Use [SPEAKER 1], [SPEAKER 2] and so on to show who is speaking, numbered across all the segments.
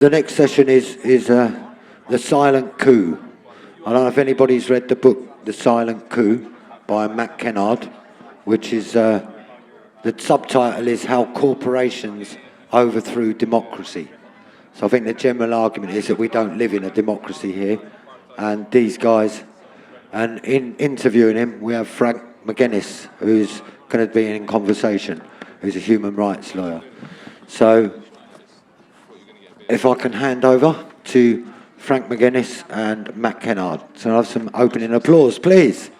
[SPEAKER 1] The next session is The Silent Coup. I don't know if anybody's read the book The Silent Coup by Kennard, which is, the subtitle is How Corporations Overthrew Democracy. So I think the general argument is that we don't live in a democracy here, and these guys, and in interviewing him, we have Franck Magennis, who's going to be in conversation, who's a human rights lawyer. So if I can hand over to Franck Magennis and Kennard. So I'll have some opening applause, please.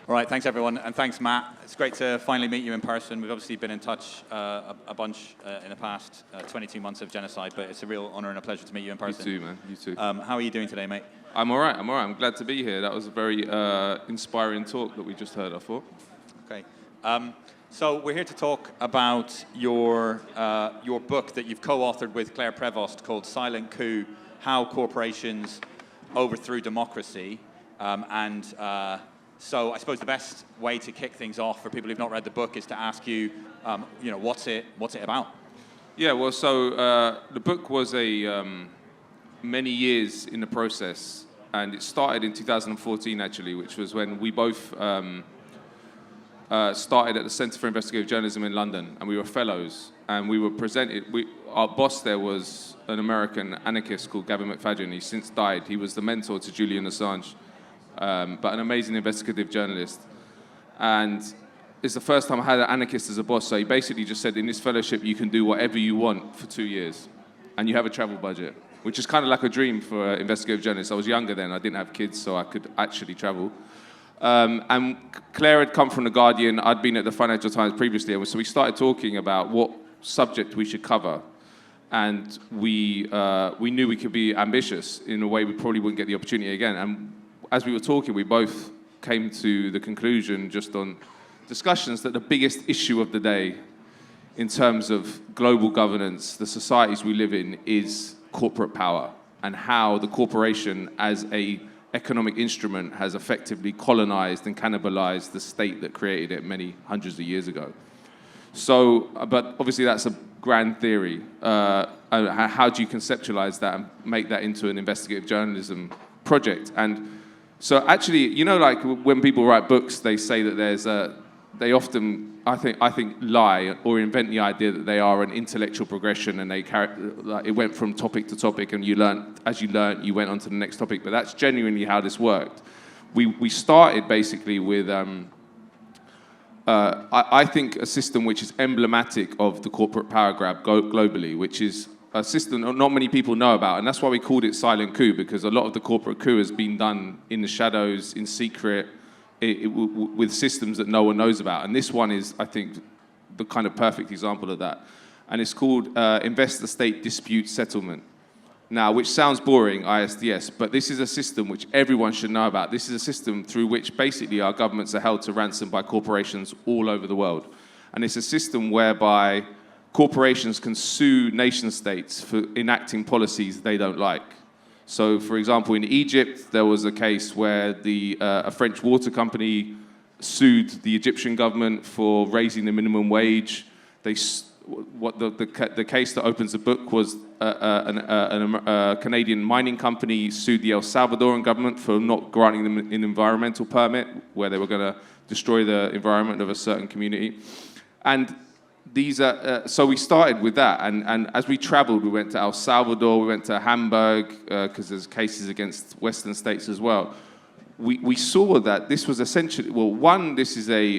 [SPEAKER 2] All right, thanks everyone, and thanks Matt. It's great to finally meet you in person. We've obviously been in touch a bunch in the past 22 months of genocide, but it's a real honor and a pleasure to meet you in person.
[SPEAKER 3] You too, man. You too.
[SPEAKER 2] How are you doing today, mate?
[SPEAKER 3] I'm all right. I'm glad to be here. That was a very inspiring talk that we just heard, I thought.
[SPEAKER 2] Okay. So we're here to talk about your book that you've co-authored with Claire Prevost called Silent Coup, How Corporations Overthrew Democracy. So I suppose the best way to kick things off for people who've not read the book is to ask you, what's it about?
[SPEAKER 3] Yeah, well, so the book was many years in the process, and it started in 2014, actually, which was when we both started at the Centre for Investigative Journalism in London, and we were fellows, and we were presented. Our boss there was an American anarchist called Gavin McFadden. He's since died. He was the mentor to Julian Assange, but an amazing investigative journalist. And it's the first time I had an anarchist as a boss, so he basically just said, in this fellowship, you can do whatever you want for 2 years, and you have a travel budget, which is kind of like a dream for an investigative journalist. I was younger then. I didn't have kids, so I could actually travel. And Claire had come from The Guardian. I'd been at the Financial Times previously, so we started talking about what subject we should cover. And we knew we could be ambitious in a way we probably wouldn't get the opportunity again. And as we were talking, we both came to the conclusion, just on discussions, that the biggest issue of the day in terms of global governance, the societies we live in, is corporate power, and how the corporation as a economic instrument has effectively colonized and cannibalized the state that created it many hundreds of years ago. So, but obviously that's a grand theory. How do you conceptualize that and make that into an investigative journalism project? And so actually, like when people write books, they say that they often, I think, lie or invent the idea that they are an intellectual progression, and it went from topic to topic, and as you learned, you went on to the next topic. But that's genuinely how this worked. We started basically with, I think, a system which is emblematic of the corporate power grab globally, which is a system not many people know about, and that's why we called it Silent Coup, because a lot of the corporate coup has been done in the shadows, in secret, with systems that no one knows about. And this one is, I think, the kind of perfect example of that. And it's called Investor-State Dispute Settlement. Now, which sounds boring, ISDS, but this is a system which everyone should know about. This is a system through which basically our governments are held to ransom by corporations all over the world. And it's a system whereby corporations can sue nation-states for enacting policies they don't like. So, for example, in Egypt, there was a case where a French water company sued the Egyptian government for raising the minimum wage. The case that opens the book was a Canadian mining company sued the El Salvadoran government for not granting them an environmental permit, where they were going to destroy the environment of a certain community. And so we started with that, and as we traveled, we went to El Salvador, we went to Hamburg, because there's cases against Western states as well. We saw that this was essentially, well, one, this is a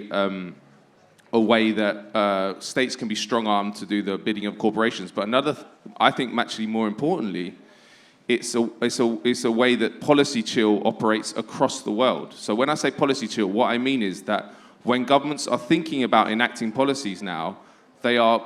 [SPEAKER 3] way that states can be strong-armed to do the bidding of corporations, but another, I think actually more importantly, it's a way that policy chill operates across the world. So when I say policy chill, what I mean is that when governments are thinking about enacting policies now, they are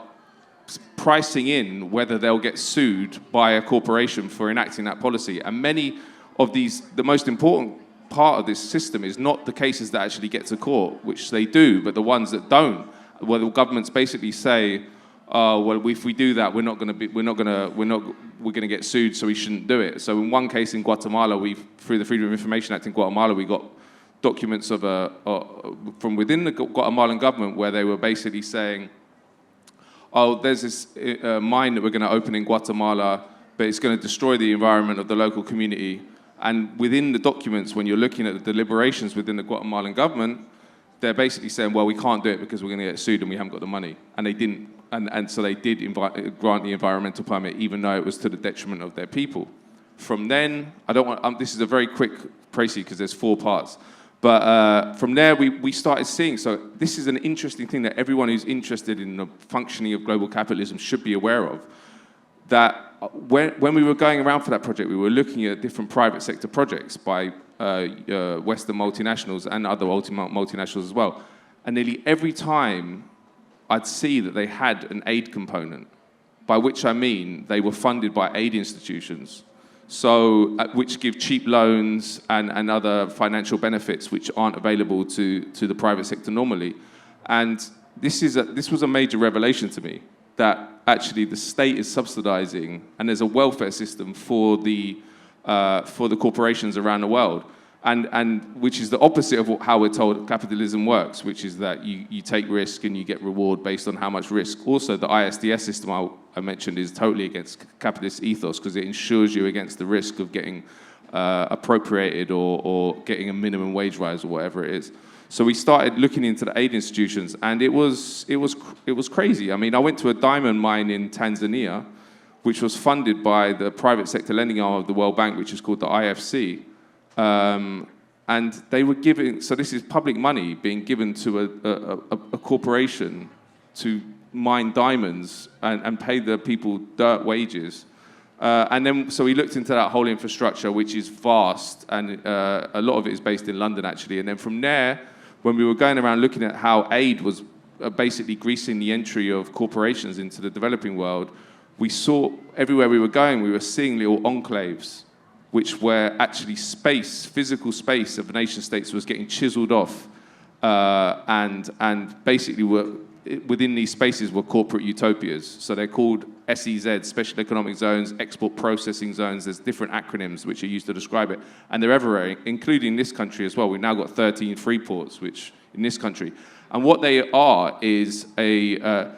[SPEAKER 3] pricing in whether they'll get sued by a corporation for enacting that policy. And many of these, the most important part of this system is not the cases that actually get to court, which they do, but the ones that don't, where the governments basically say, well, if we do that, we're going to get sued, so we shouldn't do it. So in one case in Guatemala, through the Freedom of Information Act in Guatemala, we got documents of from within the Guatemalan government where they were basically saying, oh, there's this mine that we're going to open in Guatemala, but it's going to destroy the environment of the local community. And within the documents, when you're looking at the deliberations within the Guatemalan government, they're basically saying, well, we can't do it because we're going to get sued and we haven't got the money. And they didn't. And so they did grant the environmental permit, even though it was to the detriment of their people. From then, I don't want, this is a very quick précis because there's 4 parts. But from there, we started seeing, so this is an interesting thing that everyone who's interested in the functioning of global capitalism should be aware of, that when we were going around for that project, we were looking at different private sector projects by Western multinationals and other multinationals as well. And nearly every time I'd see that they had an aid component, by which I mean they were funded by aid institutions, so which give cheap loans and other financial benefits which aren't available to the private sector normally. And this was a major revelation to me, that actually the state is subsidizing, and there's a welfare system for the corporations around the world, and which is the opposite of how we're told capitalism works, which is that you take risk and you get reward based on how much risk. Also, the ISDS system I mentioned is totally against capitalist ethos because it insures you against the risk of getting appropriated or getting a minimum wage rise or whatever it is. So we started looking into the aid institutions, and it was crazy. I mean, I went to a diamond mine in Tanzania, which was funded by the private sector lending arm of the World Bank, which is called the IFC. And they were giving, so this is public money being given to a corporation to mine diamonds and pay the people dirt wages. And then, so we looked into that whole infrastructure, which is vast, and a lot of it is based in London, actually. And then from there, when we were going around looking at how aid was basically greasing the entry of corporations into the developing world, we saw everywhere we were going, we were seeing little enclaves, which were actually space, physical space of nation states was getting chiseled off, and basically within these spaces were corporate utopias. So they're called SEZ, Special Economic Zones, Export Processing Zones. There's different acronyms which are used to describe it, and they're everywhere, including this country as well. We've now got 13 free ports, which in this country, and what they are is they're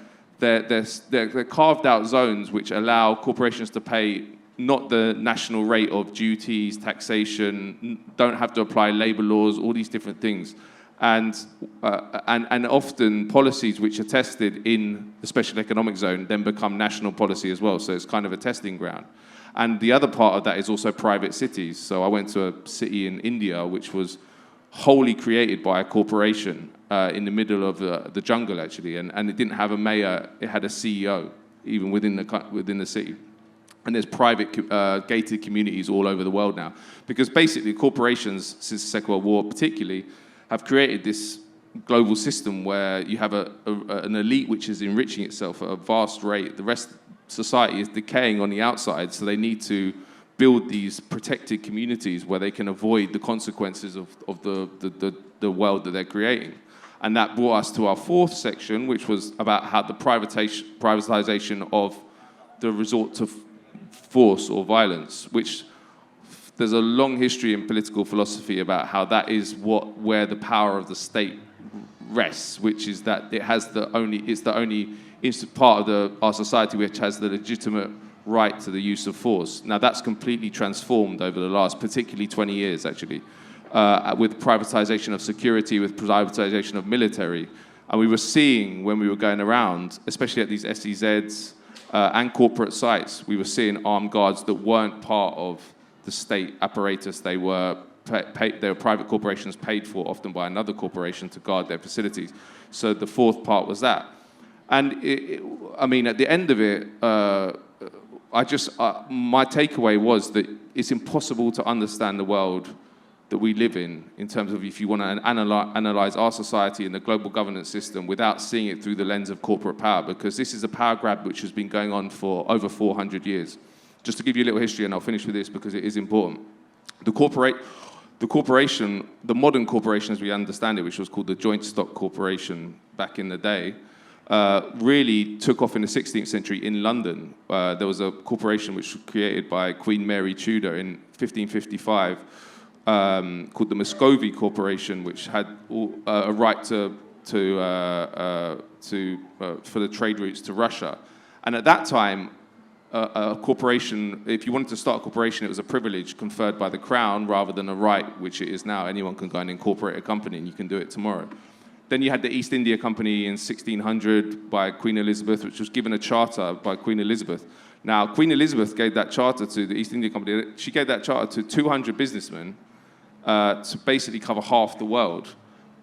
[SPEAKER 3] carved out zones which allow corporations to pay not the national rate of duties, taxation, don't have to apply labor laws, all these different things. And often policies which are tested in the special economic zone then become national policy as well. So it's kind of a testing ground. And the other part of that is also private cities. So I went to a city in India which was wholly created by a corporation in the middle of the jungle, actually. And it didn't have a mayor, it had a CEO, even within the city. And there's private gated communities all over the world now. Because basically corporations, since the Second World War particularly, have created this global system where you have an elite which is enriching itself at a vast rate. The rest of society is decaying on the outside, so they need to build these protected communities where they can avoid the consequences of the world that they're creating. And that brought us to our 4th section, which was about how the privatization of the resort to force or violence, which there's a long history in political philosophy about how that is where the power of the state rests, which is that it's the only part of our society which has the legitimate right to the use of force. Now that's completely transformed over the last, particularly 20 years actually, with privatization of security, with privatization of military. And we were seeing when we were going around, especially at these SEZs and corporate sites, we were seeing armed guards that weren't part of the state apparatus. They were private corporations paid for often by another corporation to guard their facilities. So the 4th part was that. And I mean, at the end of it, my takeaway was that it's impossible to understand the world that we live in terms of if you want to analyze our society and the global governance system without seeing it through the lens of corporate power, because this is a power grab which has been going on for over 400 years. Just to give you a little history, and I'll finish with this because it is important. The modern corporation as we understand it, which was called the Joint Stock Corporation back in the day, really took off in the 16th century in London. There was a corporation which was created by Queen Mary Tudor in 1555, called the Muscovy Corporation, which had a right for the trade routes to Russia. And at that time, a corporation, if you wanted to start a corporation, it was a privilege conferred by the crown rather than a right, which it is now. Anyone can go and incorporate a company, and you can do it tomorrow. Then you had the East India Company in 1600 by Queen Elizabeth, which was given a charter by Queen Elizabeth. Now, Queen Elizabeth gave that charter to the East India Company. She gave that charter to 200 businessmen to basically cover half the world.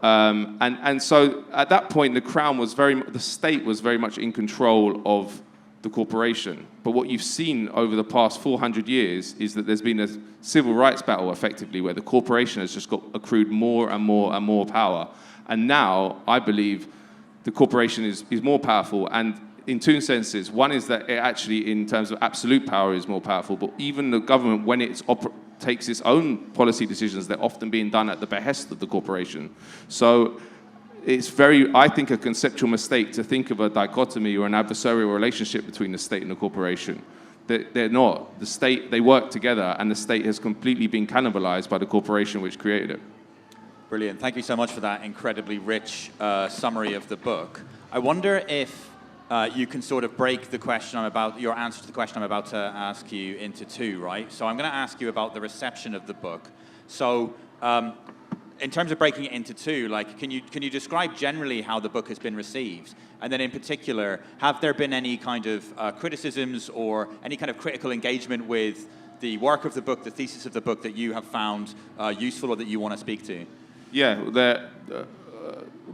[SPEAKER 3] And so at that point, the state was very much in control of the corporation. But what you've seen over the past 400 years is that there's been a civil rights battle, effectively, where the corporation has just got accrued more and more and more power. And now, I believe, the corporation is more powerful. And in two senses. One is that it actually, in terms of absolute power, is more powerful. But even the government, when it takes its own policy decisions, they're often being done at the behest of the corporation. So it's I think, a conceptual mistake to think of a dichotomy or an adversarial relationship between the state and the corporation. They're not. The state, they work together, and the state has completely been cannibalized by the corporation which created it.
[SPEAKER 2] Brilliant. Thank you so much for that incredibly rich summary of the book. I wonder if you can sort of break your answer to the question I'm about to ask you into two, right? So I'm going to ask you about the reception of the book. So in terms of breaking it into two, like, can you describe generally how the book has been received? And then in particular, have there been any kind of criticisms or any kind of critical engagement with the work of the book, the thesis of the book, that you have found useful or that you want to speak to?
[SPEAKER 3] Yeah,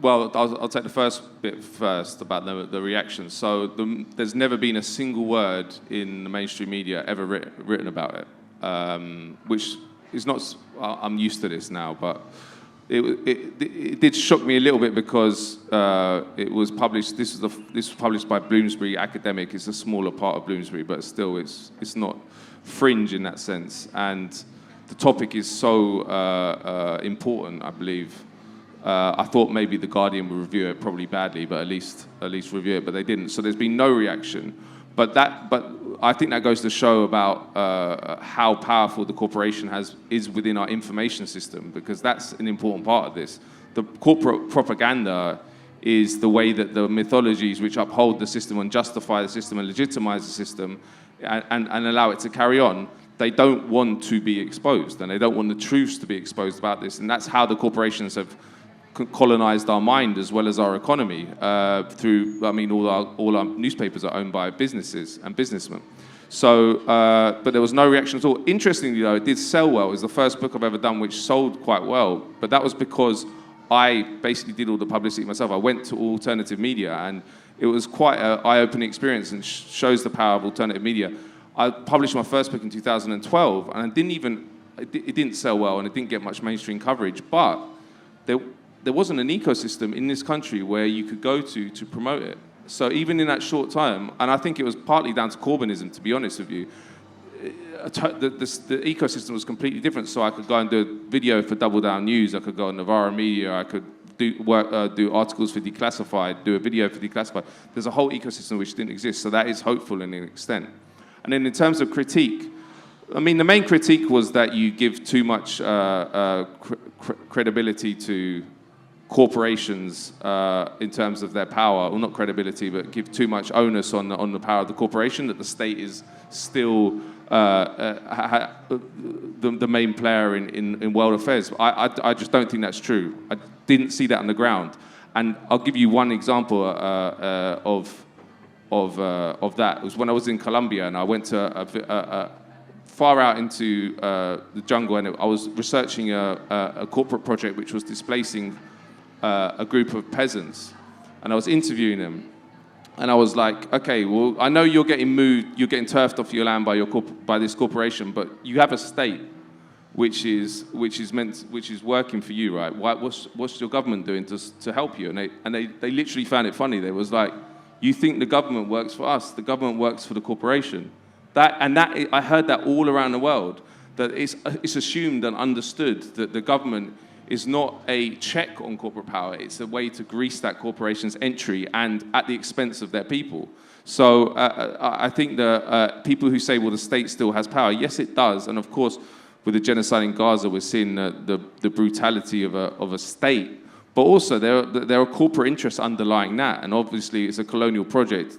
[SPEAKER 3] well, I'll take the first bit first about the reactions. So there's never been a single word in the mainstream media ever written about it, which is not. I'm used to this now, but it did shock me a little bit because it was published. This was published by Bloomsbury Academic. It's a smaller part of Bloomsbury, but still, it's not fringe in that sense. And the topic is so important, I believe. I thought maybe The Guardian would review it, probably badly, but at least review it, but they didn't. So there's been no reaction. But I think that goes to show about how powerful the corporation is within our information system, because that's an important part of this. The corporate propaganda is the way that the mythologies which uphold the system and justify the system and legitimize the system and allow it to carry on, they don't want to be exposed, and they don't want the truths to be exposed about this. And that's how the corporations have colonized our mind as well as our economy all our newspapers are owned by businesses and businessmen. So, but there was no reaction at all. Interestingly, though, it did sell well. It was the first book I've ever done which sold quite well. But that was because I basically did all the publicity myself. I went to alternative media, and it was quite an eye-opening experience, and shows the power of alternative media. I published my first book in 2012, and it didn't sell well, and it didn't get much mainstream coverage. But there wasn't an ecosystem in this country where you could go to promote it. So even in that short time, and I think it was partly down to Corbynism, to be honest with you, the ecosystem was completely different. So I could go and do a video for Double Down News, I could go on Novara Media, I could do articles for Declassified, do a video for Declassified. There's a whole ecosystem which didn't exist, so that is hopeful in an extent. And then in terms of critique, I mean, the main critique was that you give too much credibility to corporations in terms of their power, or not credibility, but give too much onus on the power of the corporation, that the state is still the main player in world affairs. I just don't think that's true. I didn't see that on the ground. And I'll give you one example of that. It was when I was in Colombia, and I went to far out into the jungle, and I was researching a corporate project which was displacing a group of peasants, and I was interviewing them, and I was like, okay, well, I know you're getting turfed off your land by this corporation, but you have a state which is working for you, right? What's your government doing to help you? And they literally found it funny. They was like, you think the government works for us? The government works for the corporation. I heard that all around the world, that it's assumed and understood that the government is not a check on corporate power. It's a way to grease that corporation's entry, and at the expense of their people. So I think the people who say, well, the state still has power, yes, it does. And of course, with the genocide in Gaza, we're seeing the brutality of a state. But also, there are corporate interests underlying that, and obviously it's a colonial project.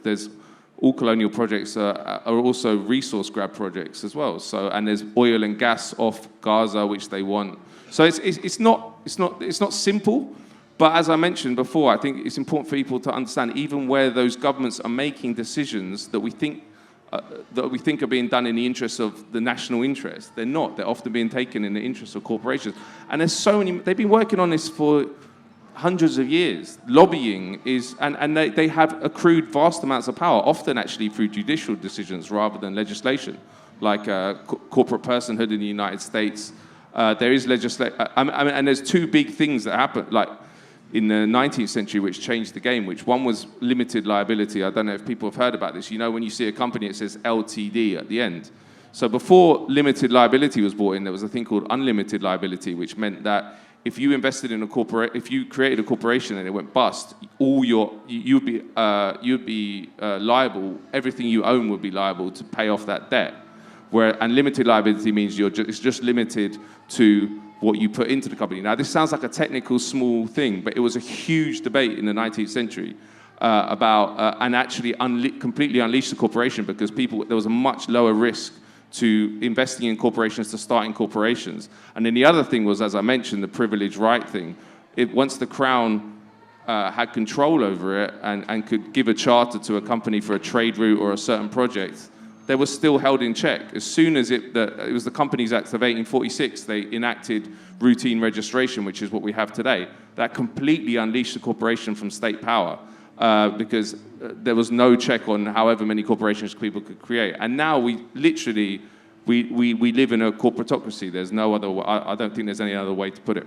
[SPEAKER 3] All colonial projects are also resource grab projects as well. So, and there's oil and gas off Gaza, which they want. So it's not simple. But as I mentioned before, I think it's important for people to understand, even where those governments are making decisions that we think are being done in the interests of the national interest, they're not. They're often being taken in the interests of corporations. And there's so many. They've been working on this for hundreds of years. Lobbying is, and they have accrued vast amounts of power, often actually through judicial decisions rather than legislation, like corporate personhood in the United States. There is legislation, and there's two big things that happen, like in the 19th century, which changed the game, which one was limited liability. I don't know if people have heard about this. You know, when you see a company, it says LTD at the end. So before limited liability was brought in, there was a thing called unlimited liability, which meant that if you invested in if you created a corporation and it went bust, you'd be liable. Everything you own would be liable to pay off that debt. And limited liability means it's just limited to what you put into the company. Now, this sounds like a technical, small thing, but it was a huge debate in the 19th century about and actually completely unleashed the corporation, because there was a much lower risk to investing in corporations, to starting corporations. And then the other thing was, as I mentioned, the privilege right thing. Once the Crown had control over it and could give a charter to a company for a trade route or a certain project, they were still held in check. As soon as it was the Companies Act of 1846, they enacted routine registration, which is what we have today. That completely unleashed the corporation from state power, because there was no check on however many corporations people could create. And now we literally live in a corporatocracy. There's no other. I don't think there's any other way to put it.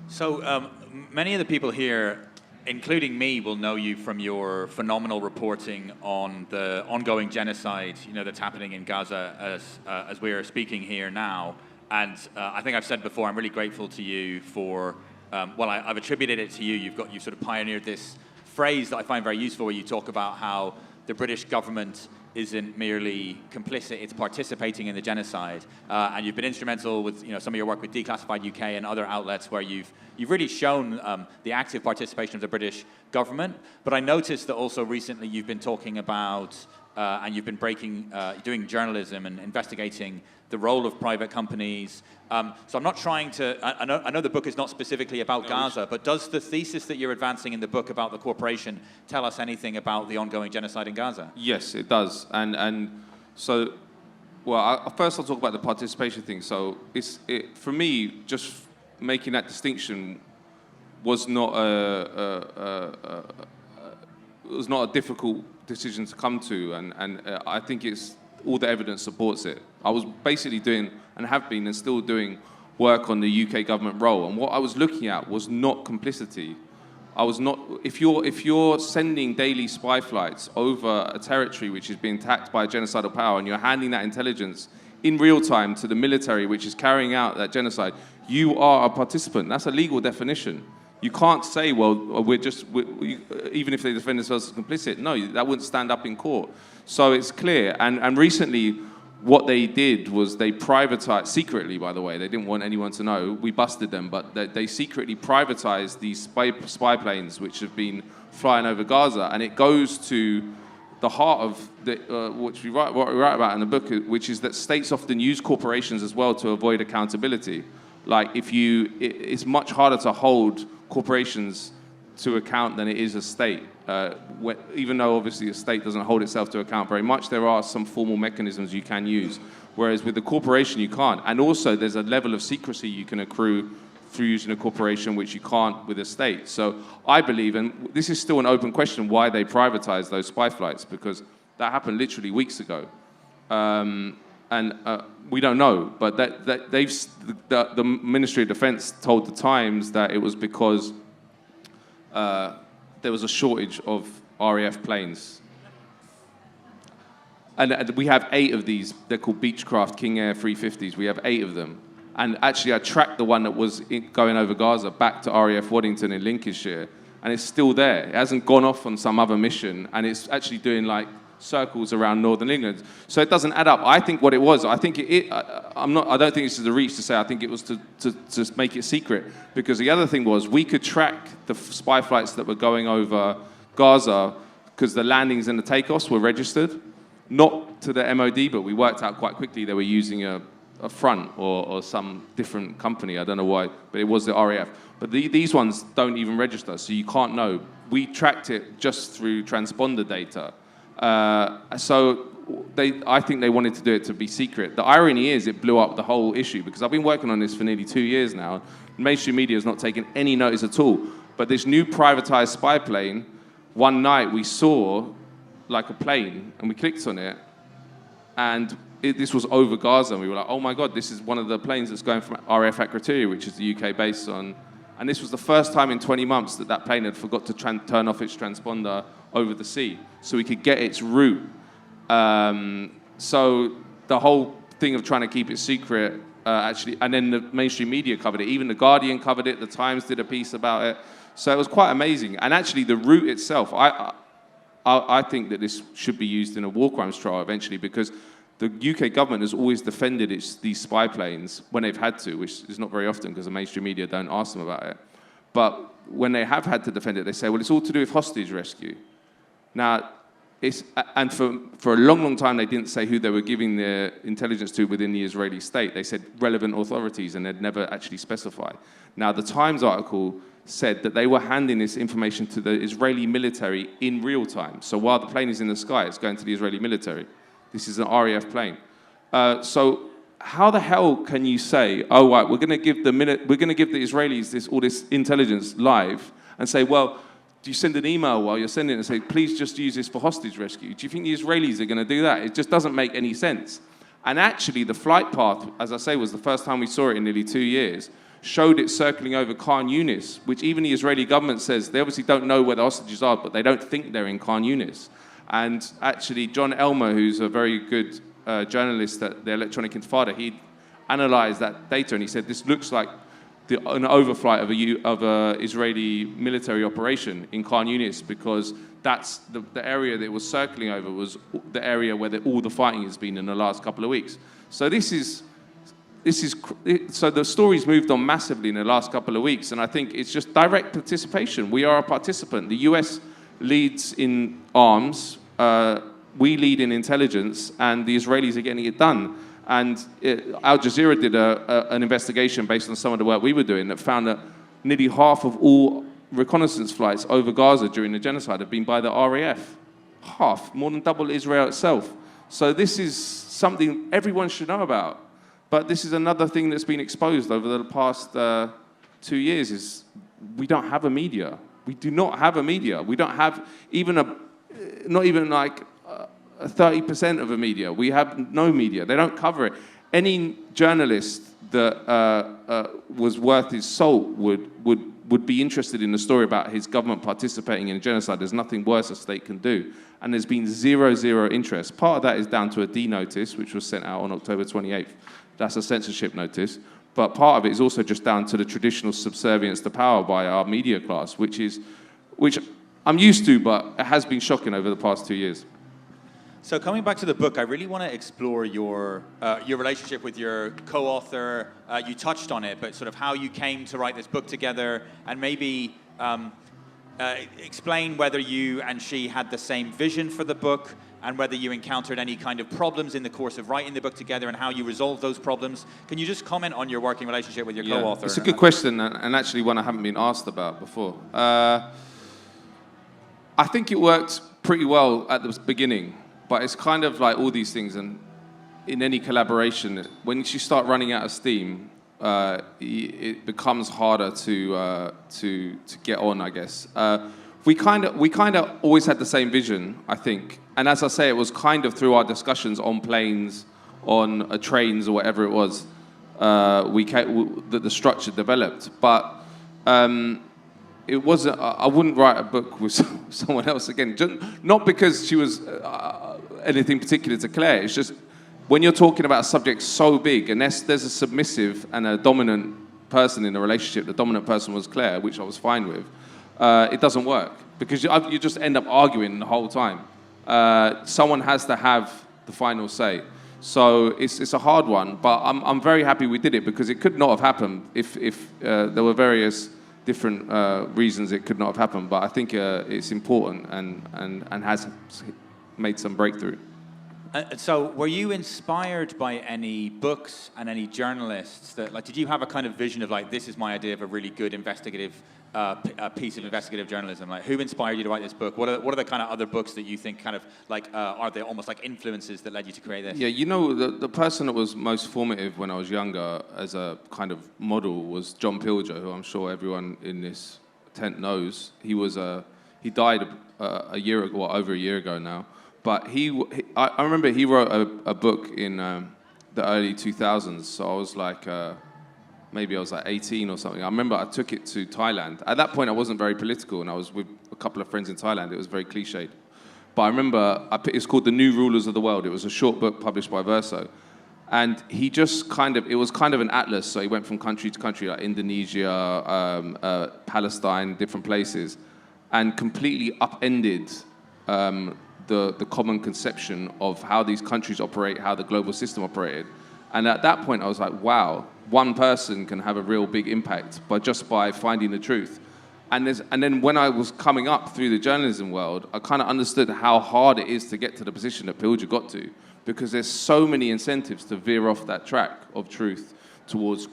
[SPEAKER 2] So many of the people here, including me, will know you from your phenomenal reporting on the ongoing genocide, that's happening in Gaza as we are speaking here now. And I think I've said before, I'm really grateful to you for. I've attributed it to you. You've sort of pioneered this phrase that I find very useful, where you talk about how the British government isn't merely complicit, it's participating in the genocide. And you've been instrumental with some of your work with Declassified UK and other outlets, where you've really shown the active participation of the British government. But I noticed that also recently you've been talking about, and you've been doing journalism and investigating the role of private companies. So I'm not trying to, I know the book is not specifically about Gaza, but does the thesis that you're advancing in the book about the corporation tell us anything about the ongoing genocide in Gaza?
[SPEAKER 3] Yes, it does. And so, first I'll talk about the participation thing. So for me, just making that distinction was not a difficult decision to come to, and I think all the evidence supports it. I was basically doing, and have been and still doing, work on the UK government role, and what I was looking at was not complicity. If you're sending daily spy flights over a territory which is being attacked by a genocidal power, and you're handing that intelligence in real time to the military which is carrying out that genocide, you are a participant. That's a legal definition. You can't say, even if they defend themselves as complicit. No, that wouldn't stand up in court. So it's clear. And recently, what they did was they privatized, secretly, by the way, they didn't want anyone to know, we busted them, but they secretly privatized these spy planes which have been flying over Gaza. And it goes to the heart of what we write about in the book, which is that states often use corporations as well to avoid accountability. Like it's much harder to hold corporations to account than it is a state. Even though obviously a state doesn't hold itself to account very much, there are some formal mechanisms you can use. Whereas with the corporation, you can't. And also there's a level of secrecy you can accrue through using a corporation which you can't with a state. So I believe, and this is still an open question, why they privatized those spy flights, because that happened literally weeks ago. We don't know, but the Ministry of Defense told the Times that it was because there was a shortage of RAF planes. And we have 8 of these. They're called Beechcraft King Air 350s. We have 8 of them. And actually, I tracked the one that was going over Gaza back to RAF Waddington in Lincolnshire, and it's still there. It hasn't gone off on some other mission, and it's actually doing like circles around northern England. So it doesn't add up. I think what it was, I think I don't think this is a reach to say, I think it was to make it secret. Because the other thing was, we could track the spy flights that were going over Gaza because the landings and the takeoffs were registered. Not to the MOD, but we worked out quite quickly they were using a front or some different company. I don't know why, but it was the RAF. But these ones don't even register, so you can't know. We tracked it just through transponder data. So I think they wanted to do it to be secret. The irony is it blew up the whole issue, because I've been working on this for nearly 2 years now. Mainstream media has not taken any notice at all. But this new privatized spy plane, one night we saw like a plane, and we clicked on it, and this was over Gaza, and we were like, oh my God, this is one of the planes that's going from RAF Akrotiri, which is the UK base on, and this was the first time in 20 months that plane had forgot to turn off its transponder over the sea, so we could get its route. So the whole thing of trying to keep it secret, actually, and then the mainstream media covered it, even The Guardian covered it, The Times did a piece about it, so it was quite amazing. And actually the route itself, I think that this should be used in a war crimes trial eventually, because the UK government has always defended these spy planes when they've had to, which is not very often because the mainstream media don't ask them about it. But when they have had to defend it, they say, well, it's all to do with hostage rescue. Now, and for a long, long time, they didn't say who they were giving their intelligence to within the Israeli state. They said relevant authorities, and they'd never actually specify. Now, the Times article said that they were handing this information to the Israeli military in real time. So while the plane is in the sky, it's going to the Israeli military. This is an RAF plane. So how the hell can you say, oh, right, we're going to give the Israelis all this intelligence live, and say, well, do you send an email while you're sending it and say, please just use this for hostage rescue? Do you think the Israelis are going to do that? It just doesn't make any sense. And actually, the flight path, as I say, was the first time we saw it in nearly 2 years, showed it circling over Khan Yunis, which even the Israeli government says they obviously don't know where the hostages are, but they don't think they're in Khan Yunis. And actually, John Elmer, who's a very good journalist at the Electronic Intifada, he analysed that data, and he said this looks like an overflight of a Israeli military operation in Khan Yunis, because that's the area that it was circling over was the area where all the fighting has been in the last couple of weeks. So so the story's moved on massively in the last couple of weeks, and I think it's just direct participation. We are a participant. The US leads in arms, we lead in intelligence, and the Israelis are getting it done. And Al Jazeera did an investigation based on some of the work we were doing that found that nearly half of all reconnaissance flights over Gaza during the genocide have been by the RAF. Half, more than double Israel itself. So this is something everyone should know about. But this is another thing that's been exposed over the past 2 years, is we don't have a media. We do not have a media. We don't have even not even like 30% of a media. We have no media. They don't cover it. Any journalist that was worth his salt would be interested in the story about his government participating in a genocide. There's nothing worse a state can do. And there's been zero interest. Part of that is down to a D notice, which was sent out on October 28th. That's a censorship notice. But part of it is also just down to the traditional subservience to power by our media class, which I'm used to, but it has been shocking over the past 2 years.
[SPEAKER 2] So coming back to the book, I really want to explore your relationship with your co-author. You touched on it, but sort of how you came to write this book together, and maybe explain whether you and she had the same vision for the book, and whether you encountered any kind of problems in the course of writing the book together, and how you resolved those problems. Can you just comment on your working relationship with your co-author?
[SPEAKER 3] It's a good question, and actually one I haven't been asked about before. I think it worked pretty well at the beginning. But it's kind of like all these things, and in any collaboration, when you start running out of steam, it becomes harder to get on, I guess. We kind of always had the same vision, I think. And as I say, it was kind of through our discussions on planes, on trains, or whatever it was, that the structure developed. But it wasn't. I wouldn't write a book with someone else again. Not because she was anything particular to Claire. It's just when you're talking about a subject so big, and there's a submissive and a dominant person in the relationship. The dominant person was Claire, which I was fine with. It doesn't work because you just end up arguing the whole time. someone has to have the final say. So it's a hard one, but I'm very happy we did it, because it could not have happened if there were various different reasons it could not have happened. But I think it's important and has made some breakthrough.
[SPEAKER 2] So were you inspired by any books and any journalists that, like, did you have a kind of vision of, like, this is my idea of a really good investigative piece of investigative journalism? Like, who inspired you to write this book? What are the kind of other books that you think kind of like are they almost like influences that led you to create this?
[SPEAKER 3] Yeah, you know, the person that was most formative when I was younger as a kind of model was John Pilger, who I'm sure everyone in this tent knows. He died a year ago, or over a year ago now. But I remember he wrote a book in the early 2000s. So I was like, maybe I was like 18 or something. I remember I took it to Thailand. At that point, I wasn't very political, and I was with a couple of friends in Thailand. It was very cliched. But I remember it's called The New Rulers of the World. It was a short book published by Verso. And he just it was kind of an atlas. So he went from country to country, like Indonesia, Palestine, different places, and completely upended the common conception of how these countries operate, how the global system operated. And at that point, I was like, wow, one person can have a real big impact by finding the truth. And then when I was coming up through the journalism world, I kind of understood how hard it is to get to the position that Pilger got to, because there's so many incentives to veer off that track of truth towards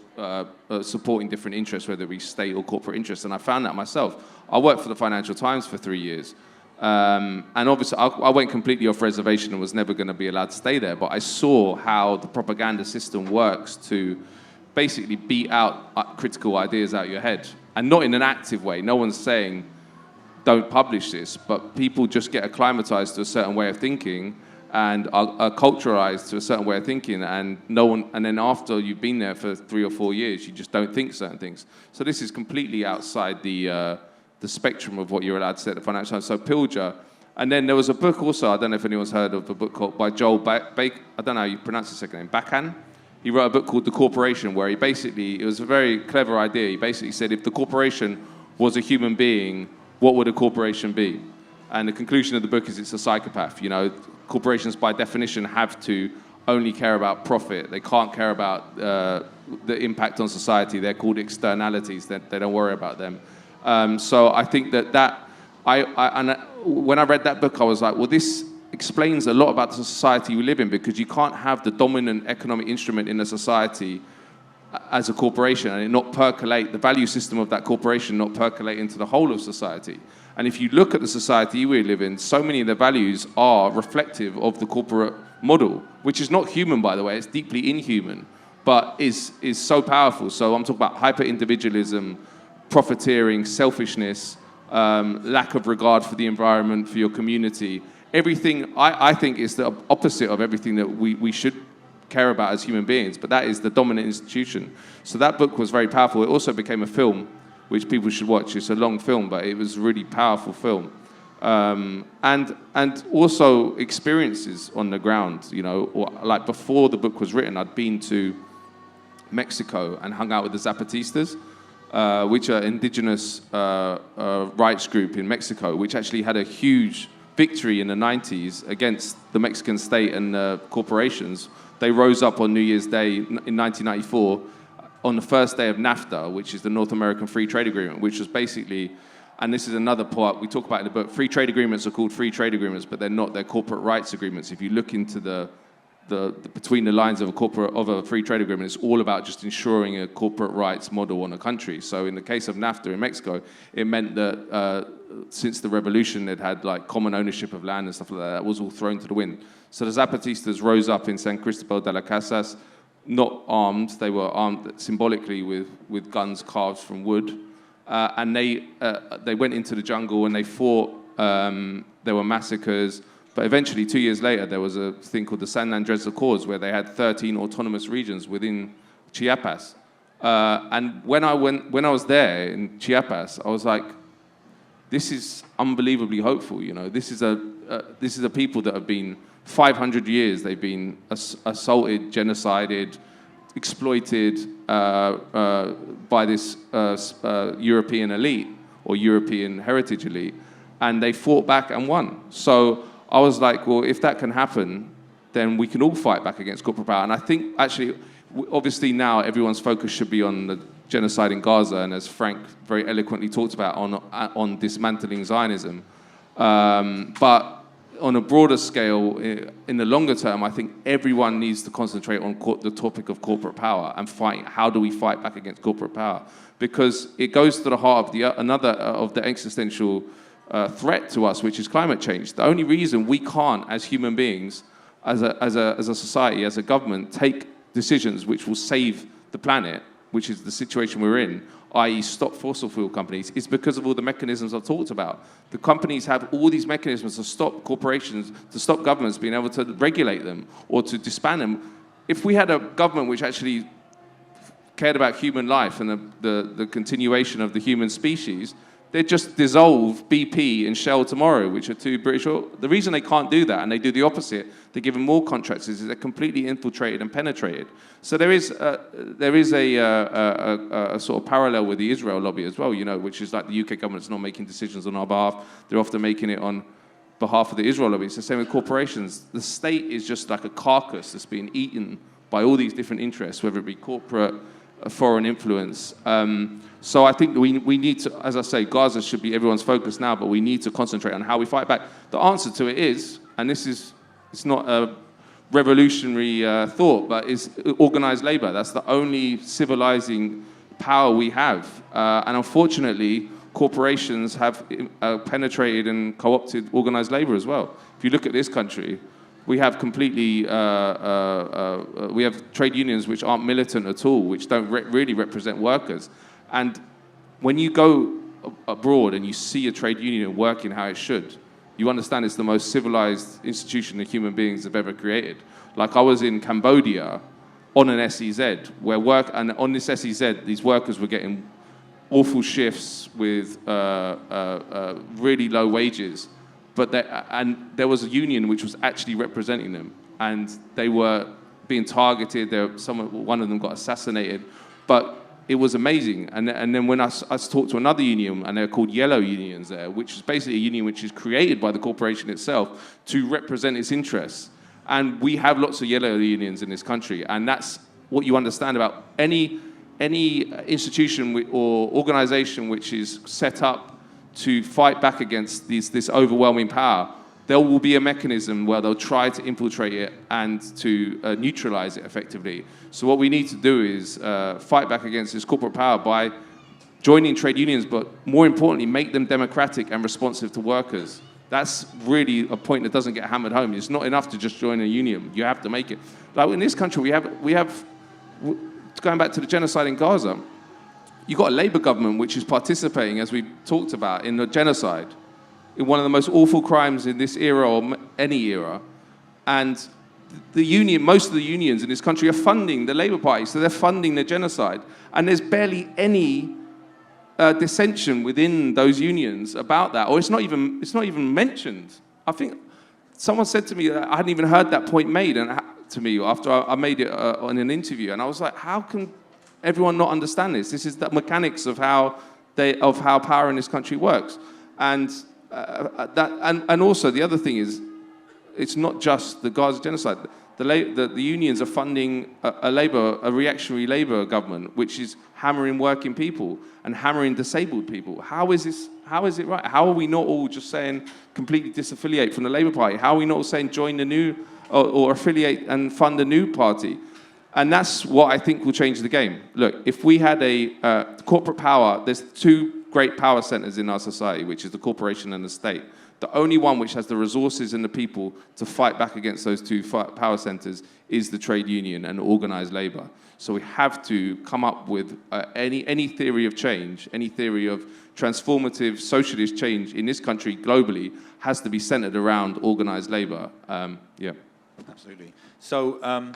[SPEAKER 3] supporting different interests, whether it be state or corporate interests. And I found that myself. I worked for the Financial Times for 3 years. And obviously, I went completely off reservation and was never going to be allowed to stay there. But I saw how the propaganda system works to basically beat out critical ideas out of your head. And not in an active way. No one's saying, don't publish this. But people just get acclimatized to a certain way of thinking and are culturalized to a certain way of thinking. And then after you've been there for 3 or 4 years, you just don't think certain things. So this is completely outside the spectrum of what you're allowed to say at the Financial Times. So Pilger, and then there was a book also, I don't know if anyone's heard of a book by Joel Baker, I don't know how you pronounce his second name, Bakan? He wrote a book called The Corporation, where it was a very clever idea. He basically said, if the corporation was a human being, what would a corporation be? And the conclusion of the book is it's a psychopath. You know, corporations by definition have to only care about profit. They can't care about the impact on society. They're called externalities. They don't worry about them. So I think when I read that book, I was like, well, this explains a lot about the society we live in, because you can't have the dominant economic instrument in a society as a corporation and it not percolate, the value system of that corporation not percolate into the whole of society. And if you look at the society we live in, so many of the values are reflective of the corporate model, which is not human, by the way, it's deeply inhuman, but is so powerful. So I'm talking about hyper-individualism, profiteering, selfishness, lack of regard for the environment, for your community. Everything, I think, is the opposite of everything that we should care about as human beings, but that is the dominant institution. So that book was very powerful. It also became a film, which people should watch. It's a long film, but it was a really powerful film. And also experiences on the ground, you know, like before the book was written, I'd been to Mexico and hung out with the Zapatistas, which are indigenous rights group in Mexico, which actually had a huge victory in the 90s against the Mexican state and corporations. They rose up on New Year's Day in 1994 on the first day of NAFTA, which is the North American Free Trade Agreement, which was basically, and this is another part we talk about in the book, free trade agreements are called free trade agreements, but they're not, they're corporate rights agreements. If you look into the between the lines of a free trade agreement, it's all about just ensuring a corporate rights model on a country. So in the case of NAFTA in Mexico, it meant that since the revolution, it had like common ownership of land and stuff like that. That was all thrown to the wind. So the Zapatistas rose up in San Cristobal de las Casas, not armed. They were armed symbolically with guns carved from wood, and they went into the jungle and they fought. There were massacres. But eventually, 2 years later, there was a thing called the San Andres Accords, where they had 13 autonomous regions within Chiapas. And when I was there in Chiapas, I was like, this is unbelievably hopeful. You know, this is a people that have been 500 years. They've been assaulted, genocided, exploited by this European elite or European heritage elite, and they fought back and won. So I was like, well, if that can happen, then we can all fight back against corporate power. And I think, actually, obviously now everyone's focus should be on the genocide in Gaza, and as Frank very eloquently talked about, on dismantling Zionism. But on a broader scale, in the longer term, I think everyone needs to concentrate on the topic of corporate power and fight. How do we fight back against corporate power? Because it goes to the heart of another of the existential threat to us, which is climate change. The only reason we can't, as human beings, as a society, as a government, take decisions which will save the planet, which is the situation we're in, i.e. stop fossil fuel companies, is because of all the mechanisms I've talked about. The companies have all these mechanisms to stop corporations, to stop governments being able to regulate them or to disband them. If we had a government which actually cared about human life and the continuation of the human species, they'd just dissolve BP and Shell tomorrow, which are two British oil. The reason they can't do that, and they do the opposite, they give them more contracts, is they're completely infiltrated and penetrated. So there is a sort of parallel with the Israel lobby as well, which is like the UK government's not making decisions on our behalf. They're often making it on behalf of the Israel lobby. It's the same with corporations. The state is just like a carcass that's being eaten by all these different interests, whether it be corporate, foreign influence. So I think we need to, as I say, Gaza should be everyone's focus now, but we need to concentrate on how we fight back. The answer to it is, and it's not a revolutionary thought, but it's organized labor. That's the only civilizing power we have. And unfortunately, corporations have penetrated and co-opted organized labor as well. If you look at this country, we have completely, we have trade unions which aren't militant at all, which don't really represent workers. And when you go abroad and you see a trade union working how it should, you understand it's the most civilized institution that human beings have ever created. Like I was in Cambodia on an SEZ, and on this SEZ, these workers were getting awful shifts with really low wages. And there was a union which was actually representing them, and they were being targeted. One of them got assassinated, but it was amazing. And then when I talked to another union, and they're called yellow unions there, which is basically a union which is created by the corporation itself to represent its interests. And we have lots of yellow unions in this country, and that's what you understand about any institution or organization which is set up to fight back against this overwhelming power. There will be a mechanism where they'll try to infiltrate it and to neutralize it effectively. So what we need to do is fight back against this corporate power by joining trade unions, but more importantly, make them democratic and responsive to workers. That's really a point that doesn't get hammered home. It's not enough to just join a union. You have to make it. Like in this country, we have going back to the genocide in Gaza, you've got a Labour government which is participating, as we talked about, in the genocide, in one of the most awful crimes in this era or any era. And most of the unions in this country are funding the Labour Party, so they're funding the genocide. And there's barely any dissension within those unions about that, or it's not even mentioned. I think someone said to me that I hadn't even heard that point made to me after I made it on an interview, and I was like, how can everyone not understand this? This is the mechanics of how power in this country works, and also the other thing is, it's not just the Gaza genocide. The unions are funding a reactionary Labour government, which is hammering working people and hammering disabled people. How is it right? How are we not all just saying completely disaffiliate from the Labour Party? How are we not all saying join the new or affiliate and fund a new party? And that's what I think will change the game. Look, if we had a corporate power, there's two great power centers in our society, which is the corporation and the state. The only one which has the resources and the people to fight back against those two power centers is the trade union and organized labor. So we have to come up with any theory of change, any theory of transformative socialist change in this country globally has to be centered around organized labor. Yeah.
[SPEAKER 2] Absolutely. So I'm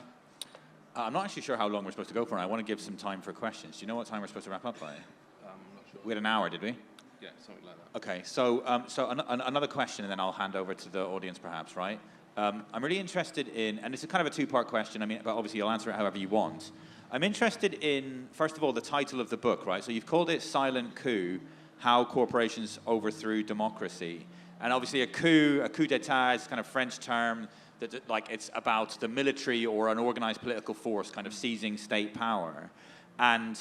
[SPEAKER 2] not actually sure how long we're supposed to go for. I want to give some time for questions. Do you know what time we're supposed to wrap up by?
[SPEAKER 3] I'm not sure.
[SPEAKER 2] We had an hour, did we?
[SPEAKER 3] Yeah, something like that.
[SPEAKER 2] Okay, so another question, and then I'll hand over to the audience, perhaps, right? I'm really interested in, and this is kind of a two-part question, but obviously you'll answer it however you want. I'm interested in, first of all, the title of the book, right? So you've called it Silent Coup, How Corporations Overthrew Democracy. And obviously a coup d'etat is kind of French term that like it's about the military or an organized political force kind of seizing state power. And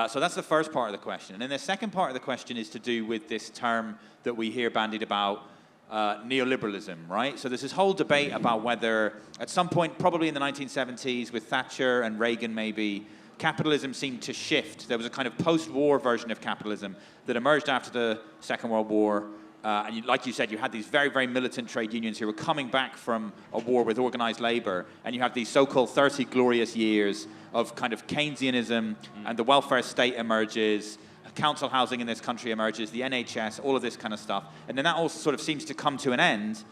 [SPEAKER 2] so that's the first part of the question. And then the second part of the question is to do with this term that we hear bandied about, neoliberalism, right? So there's this whole debate about whether at some point, probably in the 1970s with Thatcher and Reagan maybe, capitalism seemed to shift. There was a kind of post-war version of capitalism that emerged after the Second World War. And like you said, you had these very, very militant trade unions who were coming back from a war with organized labor. And you have these so-called 30 glorious years of kind of Keynesianism, and the welfare state emerges, council housing in this country emerges, the NHS, all of this kind of stuff. And then that all sort of seems to come to an end.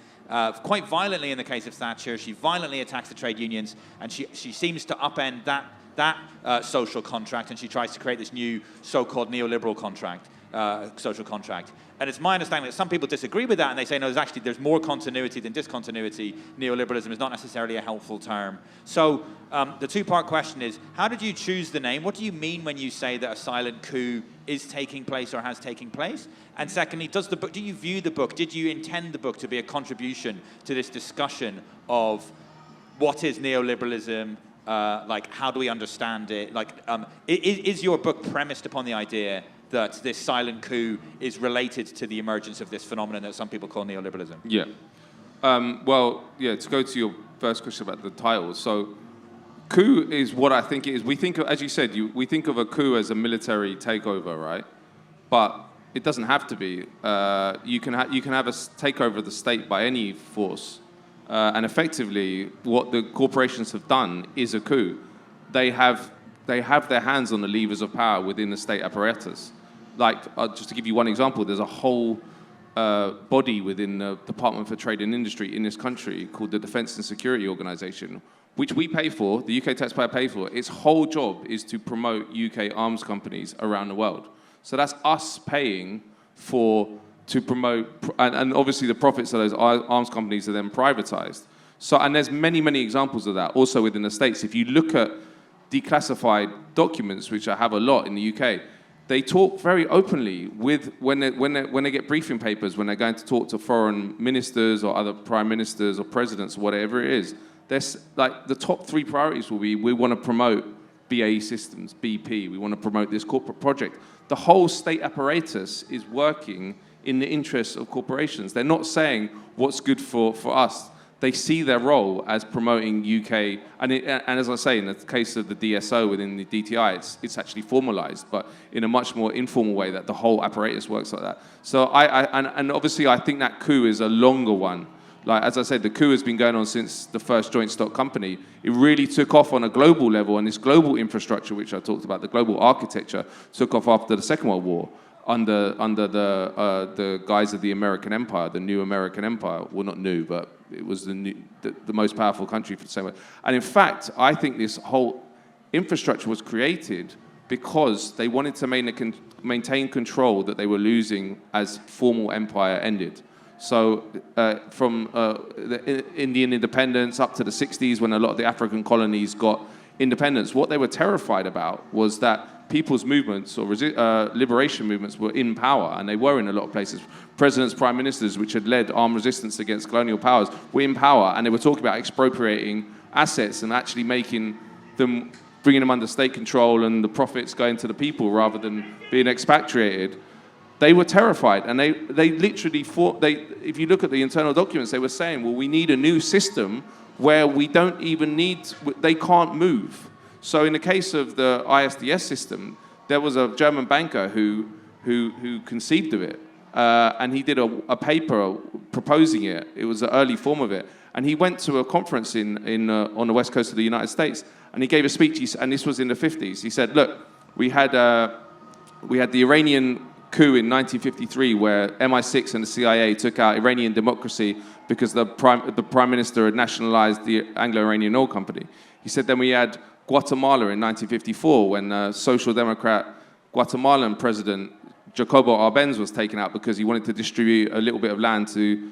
[SPEAKER 2] Quite violently in the case of Thatcher. She violently attacks the trade unions, and she seems to upend that social contract, and she tries to create this new so-called neoliberal contract, social contract. And it's my understanding that some people disagree with that, and they say, no, there's more continuity than discontinuity. Neoliberalism is not necessarily a helpful term. So the two-part question is, how did you choose the name? What do you mean when you say that a silent coup is taking place or has taken place? And secondly, do you view the book, did you intend the book to be a contribution to this discussion of what is neoliberalism, like how do we understand it? Like, is your book premised upon the idea that this silent coup is related to the emergence of this phenomenon that some people call neoliberalism?
[SPEAKER 3] Yeah. To go to your first question about the title. So coup is what I think it is. We think of, as you said, we think of a coup as a military takeover, right? But it doesn't have to be. You can have a takeover of the state by any force. And effectively, what the corporations have done is a coup. They have their hands on the levers of power within the state apparatus. Like, just to give you one example, there's a whole body within the Department for Trade and Industry in this country called the Defence and Security Organisation, which we pay for, the UK taxpayer pays for. Its whole job is to promote UK arms companies around the world. So that's us paying to promote, and obviously the profits of those arms companies are then privatized. So, and there's many, many examples of that also within the States. If you look at declassified documents, which I have a lot in the UK, they talk very openly when they get briefing papers, when they're going to talk to foreign ministers or other prime ministers or presidents or whatever it is. There's like the top three priorities will be, we want to promote BAE Systems, BP, we want to promote this corporate project. The whole state apparatus is working in the interests of corporations. They're not saying what's good for us. They see their role as promoting UK, and as I say, in the case of the DSO within the DTI, it's actually formalized, but in a much more informal way that the whole apparatus works like that. So and obviously I think that coup is a longer one. Like, as I said, the coup has been going on since the first joint stock company. It really took off on a global level, and this global infrastructure, which I talked about, the global architecture, took off after the Second World War under the guise of the American Empire, the new American Empire. Well, not new, but it was the most powerful country for the same way. And in fact, I think this whole infrastructure was created because they wanted to maintain control that they were losing as formal empire ended. So from the Indian independence up to the 60s, when a lot of the African colonies got independence, what they were terrified about was that people's movements or liberation movements were in power, and they were in a lot of places. Presidents, prime ministers, which had led armed resistance against colonial powers, were in power, and they were talking about expropriating assets and actually bringing them under state control and the profits going to the people rather than being expatriated. They were terrified, and they literally fought. If you look at the internal documents, they were saying, well, we need a new system where we don't even they can't move. So in the case of the ISDS system, there was a German banker who conceived of it, and he did a paper proposing it. It was an early form of it, and he went to a conference on the west coast of the United States, and he gave a speech. And this was in the 50s. He said, "Look, we had the Iranian coup in 1953, where MI6 and the CIA took out Iranian democracy because the prime minister had nationalized the Anglo-Iranian oil company." He said, then we had Guatemala in 1954, when Social Democrat Guatemalan president Jacobo Arbenz was taken out because he wanted to distribute a little bit of land to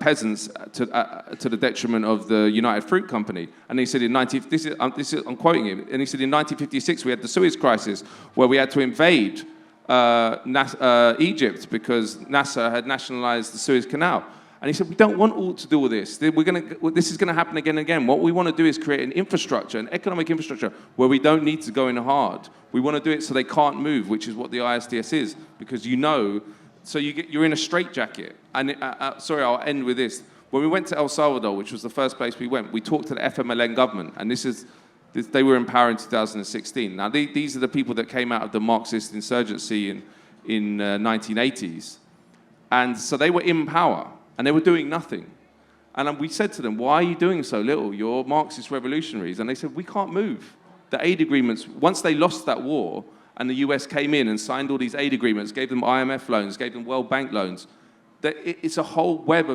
[SPEAKER 3] peasants to the detriment of the United Fruit Company. And he said I'm quoting him, and he said in 1956 we had the Suez Crisis, where we had to invade Egypt because Nasser had nationalized the Suez Canal. And he said, we don't want to do all this. This is going to happen again and again. What we want to do is create an infrastructure, an economic infrastructure, where we don't need to go in hard. We want to do it so they can't move, which is what the ISDS is, because so you're in a straitjacket. And sorry, I'll end with this. When we went to El Salvador, which was the first place we went, we talked to the FMLN government, and they were in power in 2016. Now, these are the people that came out of the Marxist insurgency in 1980s. And so they were in power. And they were doing nothing. And we said to them, why are you doing so little? You're Marxist revolutionaries. And they said, we can't move. The aid agreements, once they lost that war, and the US came in and signed all these aid agreements, gave them IMF loans, gave them World Bank loans, it's a whole web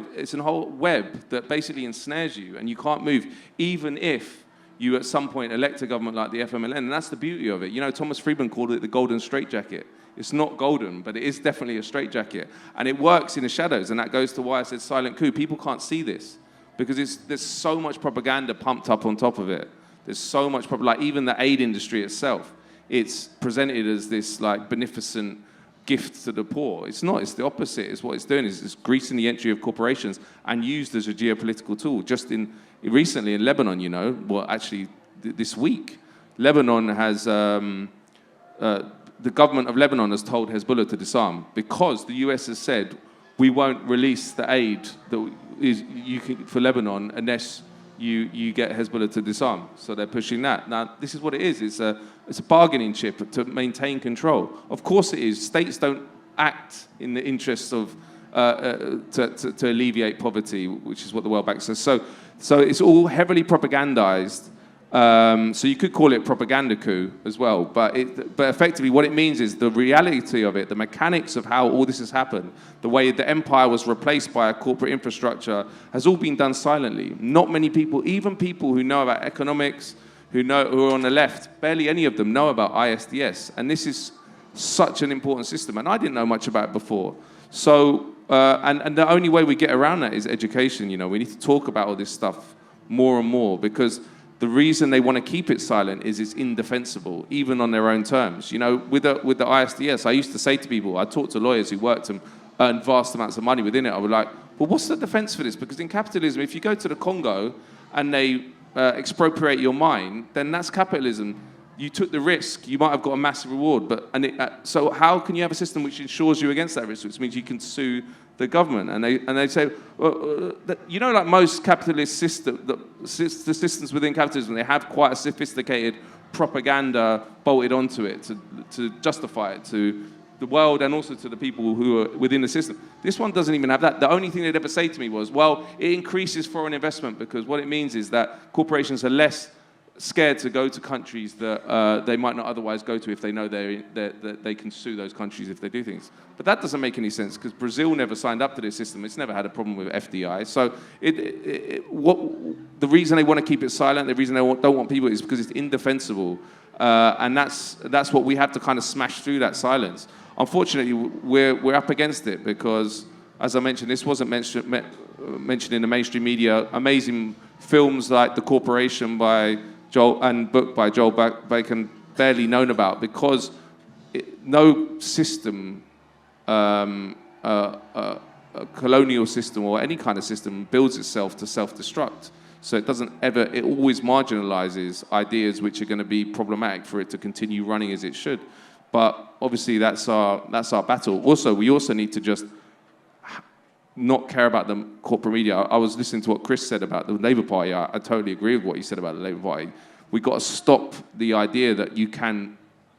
[SPEAKER 3] that basically ensnares you, and you can't move, even if you at some point elect a government like the FMLN. And that's the beauty of it. You know, Thomas Friedman called it the golden straitjacket. It's not golden, but it is definitely a straitjacket. And it works in the shadows, and that goes to why I said silent coup. People can't see this, because there's so much propaganda pumped up on top of it. There's so much, like even the aid industry itself, it's presented as this like beneficent gift to the poor. It's not, it's the opposite. It's what it's doing, is it's greasing the entry of corporations and used as a geopolitical tool. Just recently in Lebanon, you know, well actually this week, Lebanon has, the government of Lebanon has told Hezbollah to disarm because the US has said, we won't release the aid that is for Lebanon unless you get Hezbollah to disarm. So they're pushing that. Now, this is what it is. It's a bargaining chip to maintain control. Of course it is. States don't act in the interests of to alleviate poverty, which is what the World Bank says. So it's all heavily propagandized. So you could call it propaganda coup as well, but effectively what it means is the reality of it, the mechanics of how all this has happened, the way the empire was replaced by a corporate infrastructure, has all been done silently. Not many people, even people who know about economics, who are on the left, barely any of them know about ISDS, and this is such an important system, and I didn't know much about it before. So, and the only way we get around that is education. You know, we need to talk about all this stuff more and more, because the reason they want to keep it silent is it's indefensible, even on their own terms. You know, with the ISDS, I used to say to people, I talked to lawyers who worked and earned vast amounts of money within it. I was like, well, what's the defense for this? Because in capitalism, if you go to the Congo and they expropriate your mine, then that's capitalism. You took the risk, you might have got a massive reward. So how can you have a system which insures you against that risk, which means you can sue the government? And they say, well, you know, like most capitalist systems within capitalism, they have quite a sophisticated propaganda bolted onto it to justify it to the world and also to the people who are within the system. This one doesn't even have that. The only thing they'd ever say to me was, well, it increases foreign investment, because what it means is that corporations are less scared to go to countries that they might not otherwise go to if they know that they can sue those countries if they do things. But that doesn't make any sense, because Brazil never signed up to this system. It's never had a problem with FDI. So the reason they want to keep it silent, the reason they don't want people, is because it's indefensible. And that's what we have to kind of smash through, that silence. Unfortunately, we're up against it because, as I mentioned, this wasn't mentioned in the mainstream media. Amazing films like The Corporation by Joel and book by Joel Bacon barely known about, because no system, a colonial system or any kind of system, builds itself to self-destruct. So it always marginalizes ideas which are going to be problematic for it to continue running as it should. But obviously that's our battle. Also, we also need to just not care about the corporate media. I was listening to what Chris said about the Labour Party. I totally agree with what he said about the Labour Party. We've got to stop the idea that you can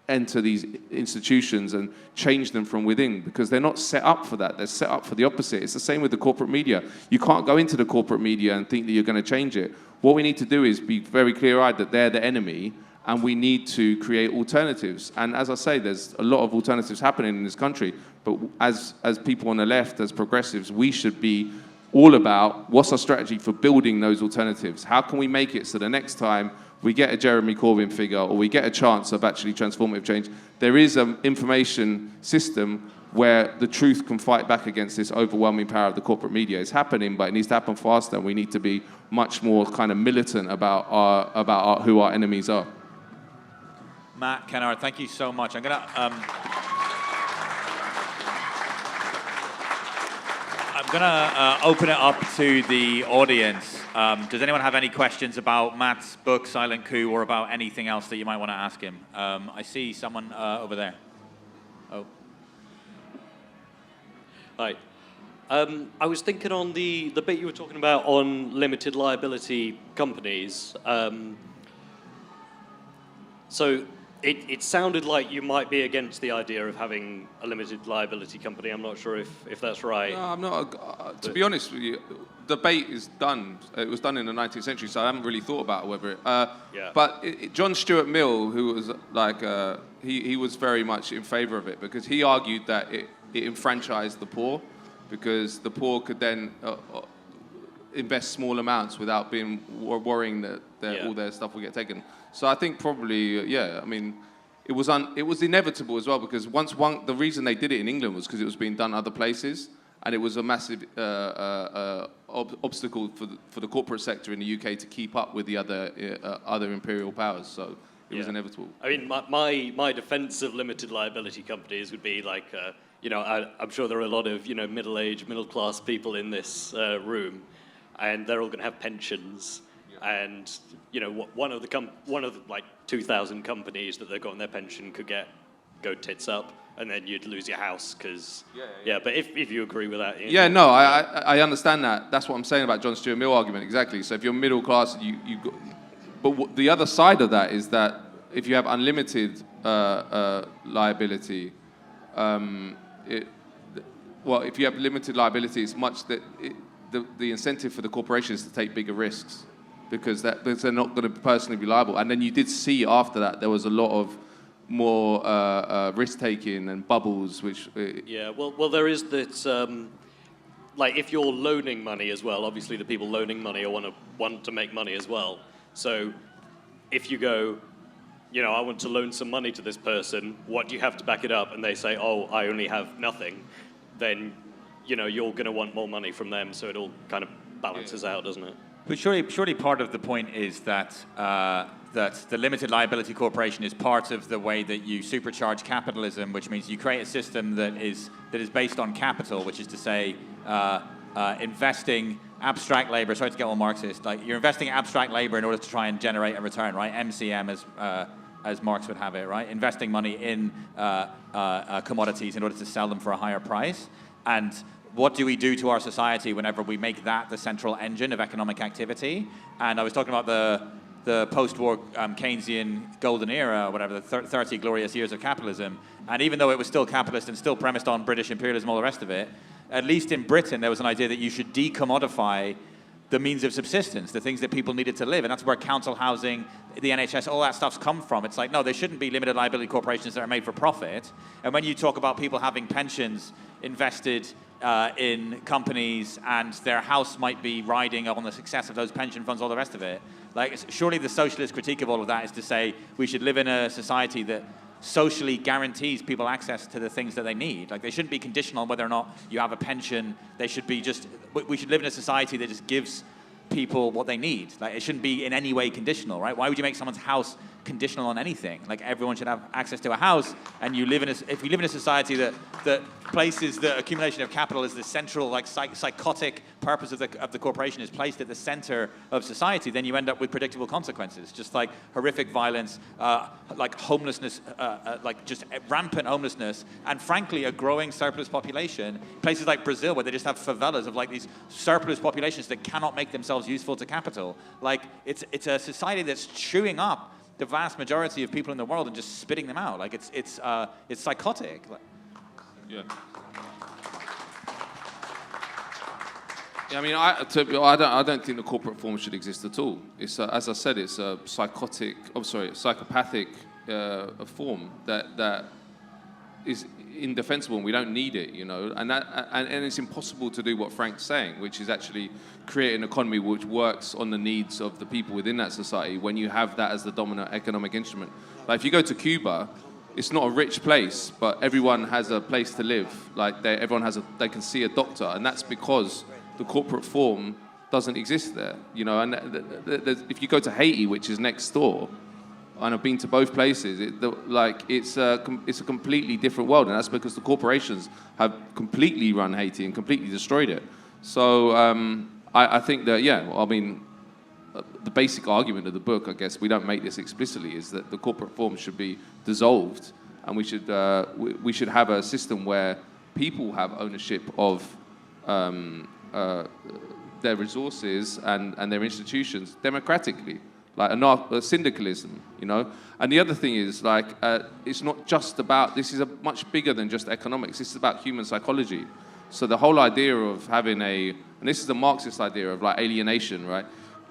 [SPEAKER 3] enter these institutions and change them from within, because they're not set up for that. They're set up for the opposite. It's the same with the corporate media. You can't go into the corporate media and think that you're going to change it. What we need to do is be very clear-eyed that they're the enemy, and we need to create alternatives. And as I say, there's a lot of alternatives happening in this country, but as people on the left, as progressives, we should be all about what's our strategy for building those alternatives. How can we make it so the next time we get a Jeremy Corbyn figure or we get a chance of actually transformative change, there is an information system where the truth can fight back against this overwhelming power of the corporate media. It's happening, but it needs to happen faster, and we need to be much more kind of militant about who our enemies are.
[SPEAKER 2] Matt, Kennard, thank you so much. I'm going to... going to open it up to the audience. Does anyone have any questions about Matt's book, Silent Coup, or about anything else that you might want to ask him? I see someone over there. Oh.
[SPEAKER 4] Hi. I was thinking on the bit you were talking about on limited liability companies. So it sounded like you might be against the idea of having a limited liability company. I'm not sure if that's right.
[SPEAKER 3] No, I'm not. To be honest with you, debate is done. It was done in the 19th century, so I haven't really thought about whether it.
[SPEAKER 4] Yeah.
[SPEAKER 3] But John Stuart Mill, who was like, he was very much in favour of it because he argued that it enfranchised the poor because the poor could then invest small amounts without being worrying that all their stuff will get taken. So I think probably, I mean, it was inevitable as well because the reason they did it in England was because it was being done other places and it was a massive obstacle for the corporate sector in the UK to keep up with the other imperial powers. So it was inevitable.
[SPEAKER 4] I mean, my defence of limited liability companies would be like, I'm sure there are a lot of middle-aged, middle-class people in this room, and they're all going to have pensions. And one of the like 2,000 companies that they've got in their pension could go tits up, and then you'd lose your house because But if you agree with that,
[SPEAKER 3] I understand that. That's what I'm saying about John Stuart Mill argument exactly. So if you're middle class, but the other side of that is that if you have unlimited liability, if you have limited liability, it's much that the incentive for the corporations to take bigger risks. Because they're not going to personally be liable. And then you did see after that there was a lot of more risk-taking and bubbles, which...
[SPEAKER 4] well, there is this... like, if you're loaning money as well, obviously the people loaning money want to make money as well. So if you go, I want to loan some money to this person, what do you have to back it up? And they say, oh, I only have nothing. Then, you're going to want more money from them, so it all kind of balances out, doesn't it?
[SPEAKER 2] But surely part of the point is that that the limited liability corporation is part of the way that you supercharge capitalism, which means you create a system that is based on capital, which is to say investing abstract labor. Sorry to get all Marxist. Like you're investing abstract labor in order to try and generate a return, right? MCM as Marx would have it, right? Investing money in commodities in order to sell them for a higher price. And what do we do to our society whenever we make that the central engine of economic activity? And I was talking about the post-war Keynesian golden era, or whatever, the 30 glorious years of capitalism. And even though it was still capitalist and still premised on British imperialism, all the rest of it, at least in Britain, there was an idea that you should decommodify the means of subsistence, the things that people needed to live. And that's where council housing, the NHS, all that stuff's come from. It's like, no, there shouldn't be limited liability corporations that are made for profit. And when you talk about people having pensions invested in companies and their house might be riding on the success of those pension funds, all the rest of it, like surely the socialist critique of all of that is to say we should live in a society that socially guarantees people access to the things that they need. Like they shouldn't be conditional on whether or not you have a pension. They should be we should live in a society that just gives people what they need. Like it shouldn't be in any way conditional, right? Why would you make someone's house conditional on anything? Like everyone should have access to a house, and if we live in a society that places the accumulation of capital as the central, like psychotic purpose of the corporation is placed at the center of society, then you end up with predictable consequences, just like horrific violence, like homelessness, like just rampant homelessness, and frankly a growing surplus population. Places like Brazil where they just have favelas of like these surplus populations that cannot make themselves useful to capital. Like it's a society that's chewing up the vast majority of people in the world and just spitting them out. Like it's psychotic.
[SPEAKER 3] Yeah. I mean, I don't think the corporate form should exist at all. It's as I said, it's a psychopathic form that is indefensible, and we don't need it, and it's impossible to do what Frank's saying, which is actually create an economy which works on the needs of the people within that society when you have that as the dominant economic instrument. Like if you go to Cuba, it's not a rich place, but everyone has a place to live. Like they can see a doctor, and that's because the corporate form doesn't exist there, and if you go to Haiti, which is next door, and I've been to both places, it's a completely different world, and that's because the corporations have completely run Haiti and completely destroyed it. So I think that, yeah, well, I mean, the basic argument of the book, I guess, we don't make this explicitly, is that the corporate form should be dissolved, and we should have a system where people have ownership of their resources and their institutions democratically, like syndicalism, you know. And the other thing is, like, it's not just about, this is a much bigger than just economics. This is about human psychology. So the whole idea of having and this is a Marxist idea of like alienation, right?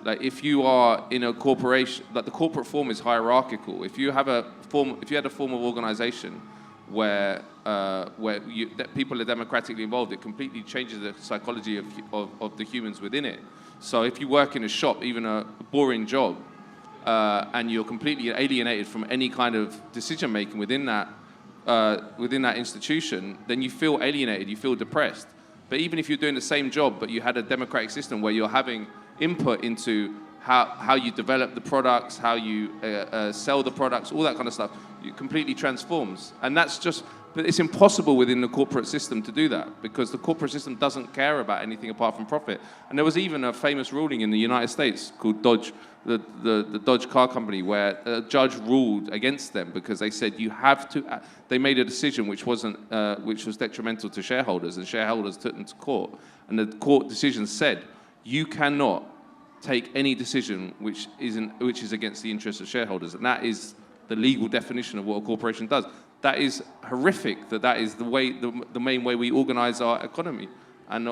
[SPEAKER 3] Like if you are in a corporation, like the corporate form is hierarchical. If you had a form of organization where that people are democratically involved, it completely changes the psychology of the humans within it. So if you work in a shop, even a boring job, and you're completely alienated from any kind of decision making within that institution, then you feel alienated, you feel depressed. But even if you're doing the same job, but you had a democratic system where you're having input into how you develop the products, how you sell the products, all that kind of stuff, it completely transforms. And but it's impossible within the corporate system to do that, because the corporate system doesn't care about anything apart from profit. And there was even a famous ruling in the United States called Dodge, the Dodge car company, where a judge ruled against them because they said you have to. They made a decision which was detrimental to shareholders, and shareholders took them to court. And the court decision said you cannot take any decision which is against the interests of shareholders, and that is the legal definition of what a corporation does. That is horrific. That is the main way we organize our economy and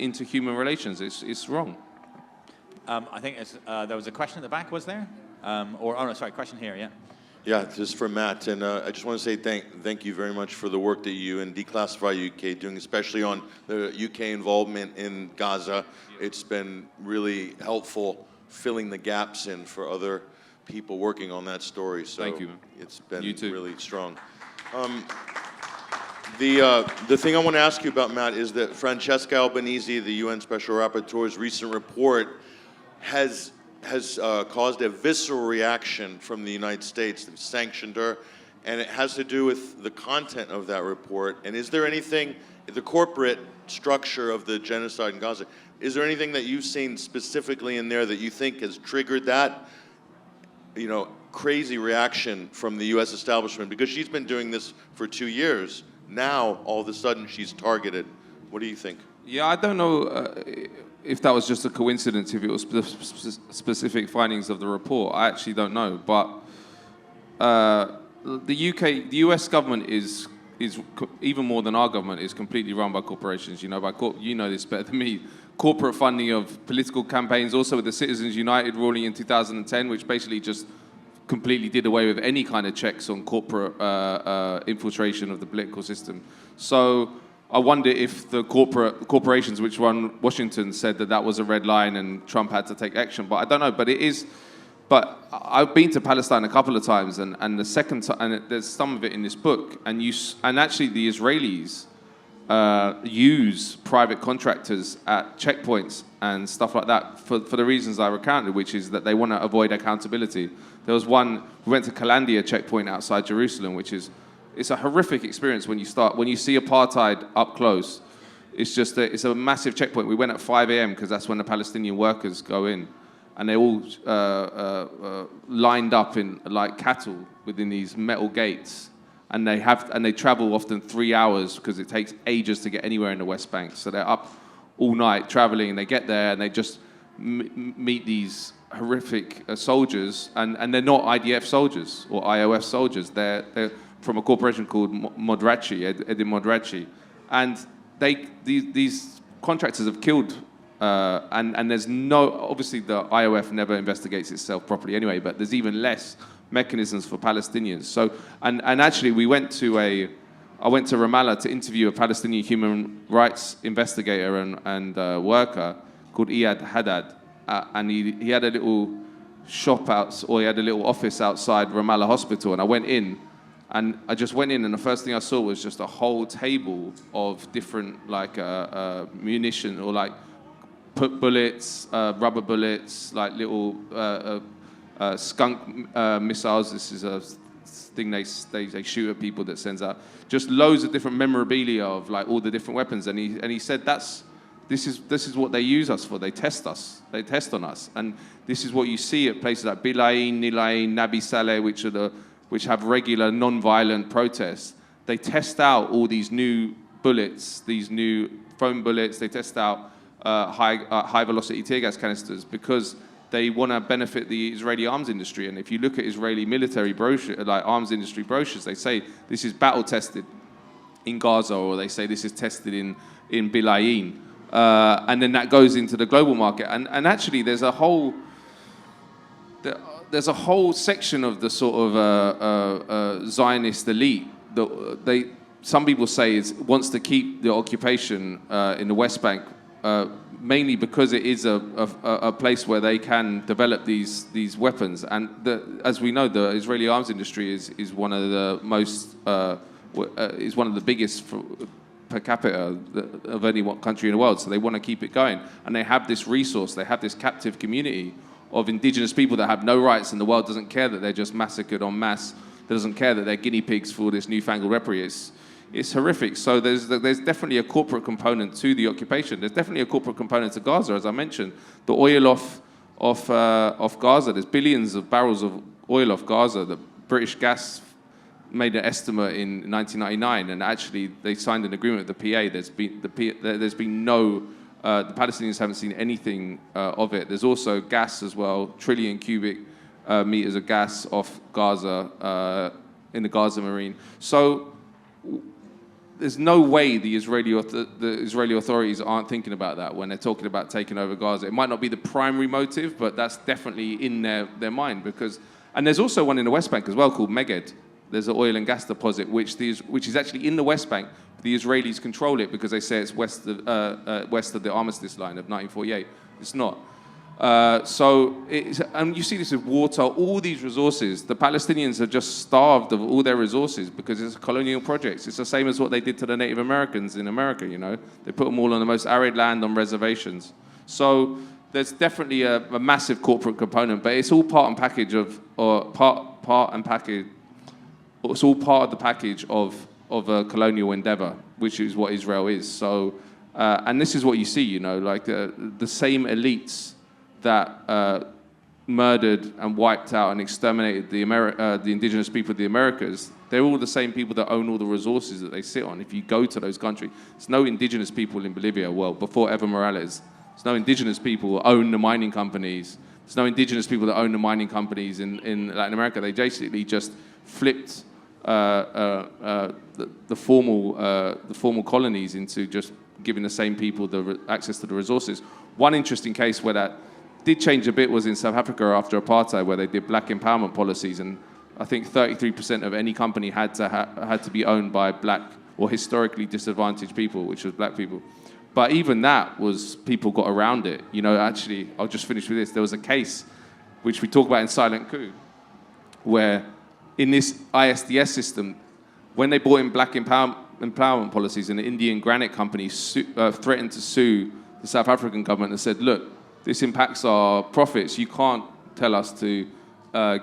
[SPEAKER 3] into human relations. It's wrong.
[SPEAKER 2] I think there was a question at the back, was there? Question here, yeah.
[SPEAKER 5] Yeah, this is for Matt, and I just want to say thank you very much for the work that you and Declassify UK doing, especially on the UK involvement in Gaza. It's been really helpful filling the gaps in for other people working on that story. So
[SPEAKER 3] thank you.
[SPEAKER 5] It's been
[SPEAKER 3] You too.
[SPEAKER 5] really strong. The thing I want to ask you about, Matt, is that Francesca Albanese, the UN Special Rapporteur's recent report, has caused a visceral reaction from the United States. They've sanctioned her, and it has to do with the content of that report. And is there anything, the corporate structure of the genocide in Gaza, is there anything that you've seen specifically in there that you think has triggered that, you know, crazy reaction from the U.S. establishment? Because she's been doing this for 2 years. Now, all of a sudden, she's targeted. What do you think?
[SPEAKER 3] Yeah, I don't know if that was just a coincidence, if it was specific findings of the report. I actually don't know. But the US government is even more than our government, is completely run by corporations. You know, you know this better than me. Corporate funding of political campaigns, also with the Citizens United ruling in 2010, which basically just completely did away with any kind of checks on corporate infiltration of the political system. So I wonder if the corporations which run Washington said that was a red line and Trump had to take action. But I don't know. But it is. But I've been to Palestine a couple of times, and the second time, and there's some of it in this book, and actually the Israelis use private contractors at checkpoints and stuff like that for the reasons I recounted, which is that they want to avoid accountability. There was one, we went to Kalandia checkpoint outside Jerusalem, it's a horrific experience when you see apartheid up close. It's a massive checkpoint. We went at 5 a.m. because that's when the Palestinian workers go in, and they all lined up in like cattle within these metal gates. And they travel often 3 hours because it takes ages to get anywhere in the West Bank. So they're up all night traveling, and they get there and they just meet these horrific soldiers, and they're not IDF soldiers or IOF soldiers. They're from a corporation called Edin Modrachi, and these contractors have killed. And there's obviously the IOF never investigates itself properly anyway, but there's even less mechanisms for Palestinians. So, and actually I went to Ramallah to interview a Palestinian human rights investigator and worker called Iyad Haddad, and he had a little he had a little office outside Ramallah Hospital, and I went in, and the first thing I saw was just a whole table of different like munition or like bullets, rubber bullets, like little skunk missiles. This is a thing they shoot at people that sends out just loads of different memorabilia of like all the different weapons. And he said that's This is what they use us for. They test us. They test on us. And this is what you see at places like Bilain, Nilain, Nabi Saleh, which have regular non-violent protests. They test out all these new bullets, these new foam bullets. They test out high-velocity tear gas canisters because they want to benefit the Israeli arms industry. And if you look at Israeli military brochure, like arms industry brochures, they say this is battle-tested in Gaza, or they say this is tested in Bilain. And then that goes into the global market. And actually, there's a whole section of the sort of Zionist elite that some people say wants to keep the occupation in the West Bank, mainly because it is a place where they can develop these weapons. And as we know, the Israeli arms industry is one of the most is one of the biggest per capita of any country in the world. So they want to keep it going, and they have this resource. They have this captive community of indigenous people that have no rights, and the world doesn't care that they're just massacred en masse. It doesn't care that they're guinea pigs for this newfangled weaponry. It's horrific. So there's definitely a corporate component to the occupation. There's definitely a corporate component to Gaza, as I mentioned. The oil off Gaza, there's billions of barrels of oil off Gaza. The British Gas made an estimate in 1999, and actually they signed an agreement with the PA. There's been no, the Palestinians haven't seen anything of it. There's also gas as well, trillion cubic meters of gas off Gaza in the Gaza Marine. So there's no way the Israeli authorities aren't thinking about that when they're talking about taking over Gaza. It might not be the primary motive, but that's definitely in their mind. And there's also one in the West Bank as well called Meged. There's an oil and gas deposit which is actually in the West Bank. The Israelis control it because they say it's west of the armistice line of 1948. It's not. And you see this with water, all these resources. The Palestinians are just starved of all their resources because it's a colonial project. It's the same as what they did to the Native Americans in America, you know. They put them all on the most arid land on reservations. So there's definitely a massive corporate component, but it's all part and package it's all part of the package of a colonial endeavor, which is what Israel is. So, and this is what you see, you know, like the same elites that murdered and wiped out and exterminated the indigenous people of the Americas, they're all the same people that own all the resources that they sit on. If you go to those countries, there's no indigenous people in Bolivia, well, before Evo Morales. There's no indigenous people who own the mining companies. There's no indigenous people that own the mining companies in Latin America. They basically just flipped the formal colonies into just giving the same people the access to the resources. One interesting case where that did change a bit was in South Africa after apartheid, where they did black empowerment policies, and I think 33% of any company had to be owned by black or historically disadvantaged people, which was black people. But even that was, people got around it. You know, actually, I'll just finish with this. There was a case which we talk about in Silent Coup, where in this ISDS system, when they brought in black empowerment policies, and the Indian granite company threatened to sue the South African government and said, look, this impacts our profits. You can't tell us to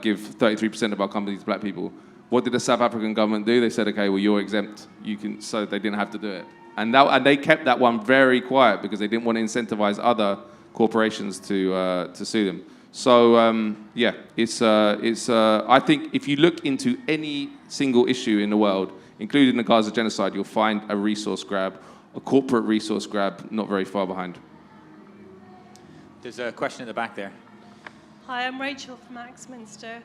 [SPEAKER 3] give 33% of our companies to black people. What did the South African government do? They said, okay, well, you're exempt. You can, so they didn't have to do it. And they kept that one very quiet because they didn't want to incentivize other corporations to sue them. So yeah, I think if you look into any single issue in the world, including the Gaza genocide, you'll find a resource grab, a corporate resource grab, not very far behind.
[SPEAKER 2] There's a question at the back there.
[SPEAKER 6] Hi, I'm Rachel from Axminster.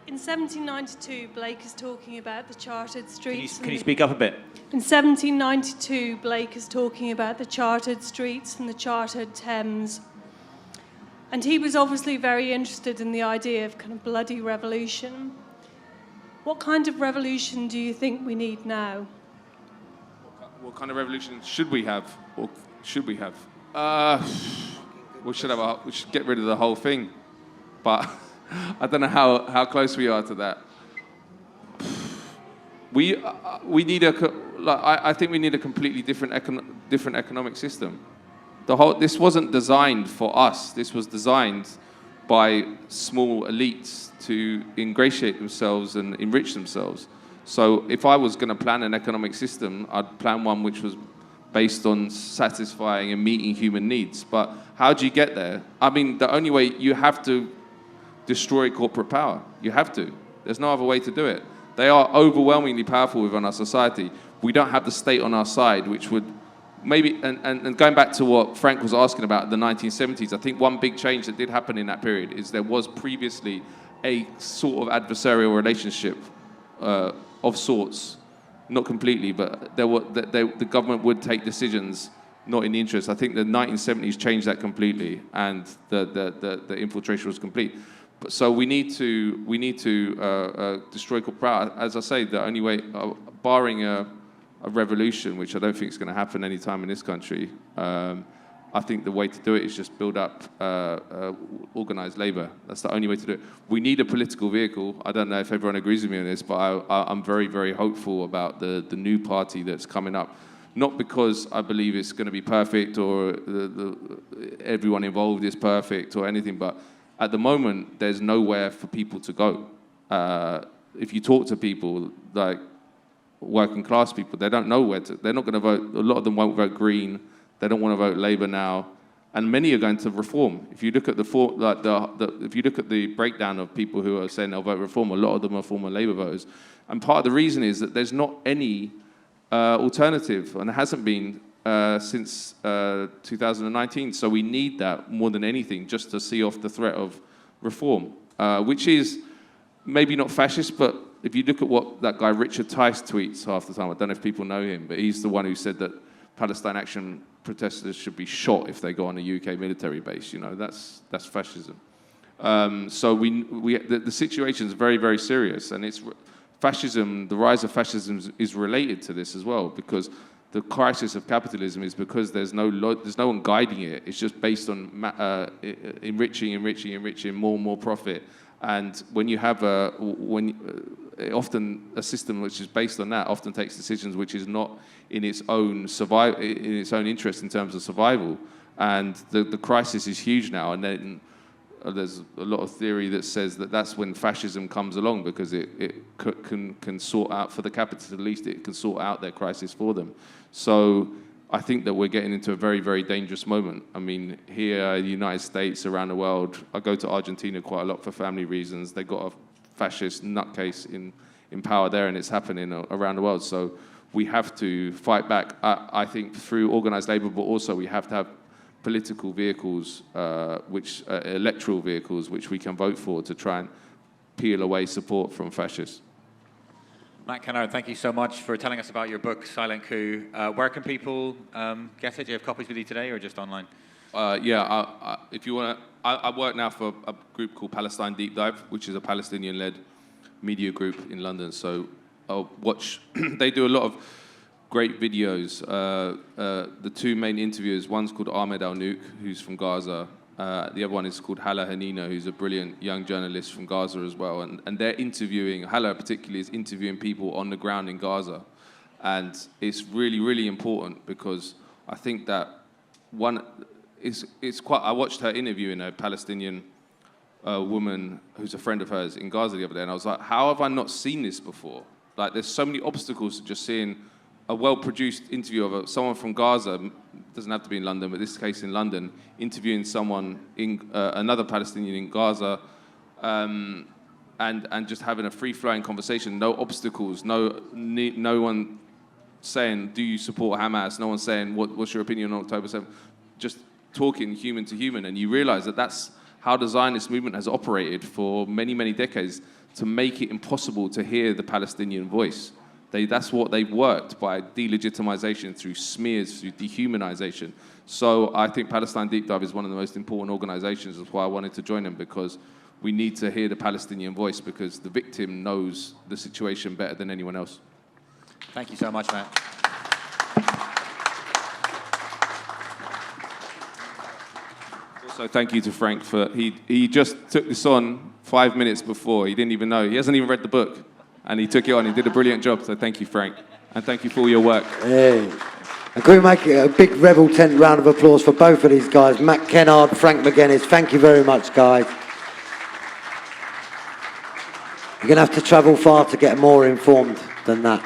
[SPEAKER 6] In 1792, Blake is talking about the chartered streets.
[SPEAKER 2] Can you speak up a bit?
[SPEAKER 6] In 1792, Blake is talking about the chartered streets and the chartered Thames. And he was obviously very interested in the idea of kind of bloody revolution. What kind of revolution do you think we need now?
[SPEAKER 3] What kind of revolution should we have? Or should we have? We should get rid of the whole thing. But I don't know how close we are to that. We need I think we need a completely different economic system. This wasn't designed for us. This was designed by small elites to ingratiate themselves and enrich themselves. So if I was going to plan an economic system, I'd plan one which was based on satisfying and meeting human needs. But how do you get there? I mean, the only way, you have to destroy corporate power. You have to. There's no other way to do it. They are overwhelmingly powerful within our society. We don't have the state on our side, which would maybe, and going back to what Frank was asking about, the 1970s, I think one big change that did happen in that period is there was previously a sort of adversarial relationship of sorts, not completely, but the government would take decisions not in the interest. I think the 1970s changed that completely, and the infiltration was complete. But so we need to destroy corporate power. As I say, the only way, barring a revolution, which I don't think is going to happen anytime in this country, I think the way to do it is just build up organized labor. That's the only way to do it. We need a political vehicle. I don't know if everyone agrees with me on this, but I'm very, very hopeful about the new party that's coming up. Not because I believe it's going to be perfect or everyone involved is perfect or anything, but at the moment, there's nowhere for people to go. If you talk to people, like working class people, they don't know where to, they're not going to vote. A lot of them won't vote Green. They don't want to vote Labour now, and many are going to Reform. If you look at if you look at the breakdown of people who are saying they'll vote Reform, a lot of them are former Labour voters, and part of the reason is that there's not any alternative, and there hasn't been since 2019. So we need that more than anything, just to see off the threat of Reform, which is maybe not fascist, but if you look at what that guy Richard Tice tweets half the time, I don't know if people know him, but he's the one who said that Palestine Action protesters should be shot if they go on a UK military base. You know, that's fascism. So the situation is very, very serious, and it's fascism. The rise of fascism is related to this as well, because the crisis of capitalism is because there's no one guiding it. It's just based on enriching, more and more profit. And when you have often a system which is based on that often takes decisions which is not in its own interest in terms of survival. And the crisis is huge now. And then there's a lot of theory that says that that's when fascism comes along, because it can sort out, for the capitalists at least, it can sort out their crisis for them. So I think that we're getting into a very, very dangerous moment. I mean, here in the United States, around the world, I go to Argentina quite a lot for family reasons. They've got a fascist nutcase in power there, and it's happening around the world. So we have to fight back, I think, through organized labor, but also we have to have political vehicles, electoral vehicles, which we can vote for to try and peel away support from fascists.
[SPEAKER 2] Matt Kennard, thank you so much for telling us about your book, Silent Coup. Where can people get it? Do you have copies with you today or just online?
[SPEAKER 3] If you want to, I work now for a group called Palestine Deep Dive, which is a Palestinian-led media group in London. So I'll watch, they do a lot of great videos. The two main interviewers, one's called Ahmed Al-Nouk, who's from Gaza. The other one is called Hala Hanina, who's a brilliant young journalist from Gaza as well. And they're interviewing, Hala particularly is interviewing people on the ground in Gaza. And it's really, really important, because I think that I watched her interviewing a Palestinian woman who's a friend of hers in Gaza the other day, and I was like, how have I not seen this before? Like, there's so many obstacles to just seeing a well-produced interview of someone from Gaza, doesn't have to be in London, but this case in London, interviewing someone another Palestinian in Gaza, and just having a free-flowing conversation, no obstacles, no one saying, do you support Hamas? No one saying, what's your opinion on October 7th? Just talking human to human, and you realize that that's how the Zionist movement has operated for many, many decades, to make it impossible to hear the Palestinian voice. That's what they've worked, by delegitimization, through smears, through dehumanization. So I think Palestine Deep Dive is one of the most important organizations. That's why I wanted to join them, because we need to hear the Palestinian voice, because the victim knows the situation better than anyone else.
[SPEAKER 2] Thank you so much, Matt.
[SPEAKER 3] Also, thank you to Frank for, he just took this on 5 minutes before. He didn't even know. He hasn't even read the book. And he took it on. He did a brilliant job. So thank you, Frank. And thank you for all your work.
[SPEAKER 1] Hey. And can we make a big Rebel Tent round of applause for both of these guys, Matt Kennard, Franck Magennis. Thank you very much, guys. You're going to have to travel far to get more informed than that.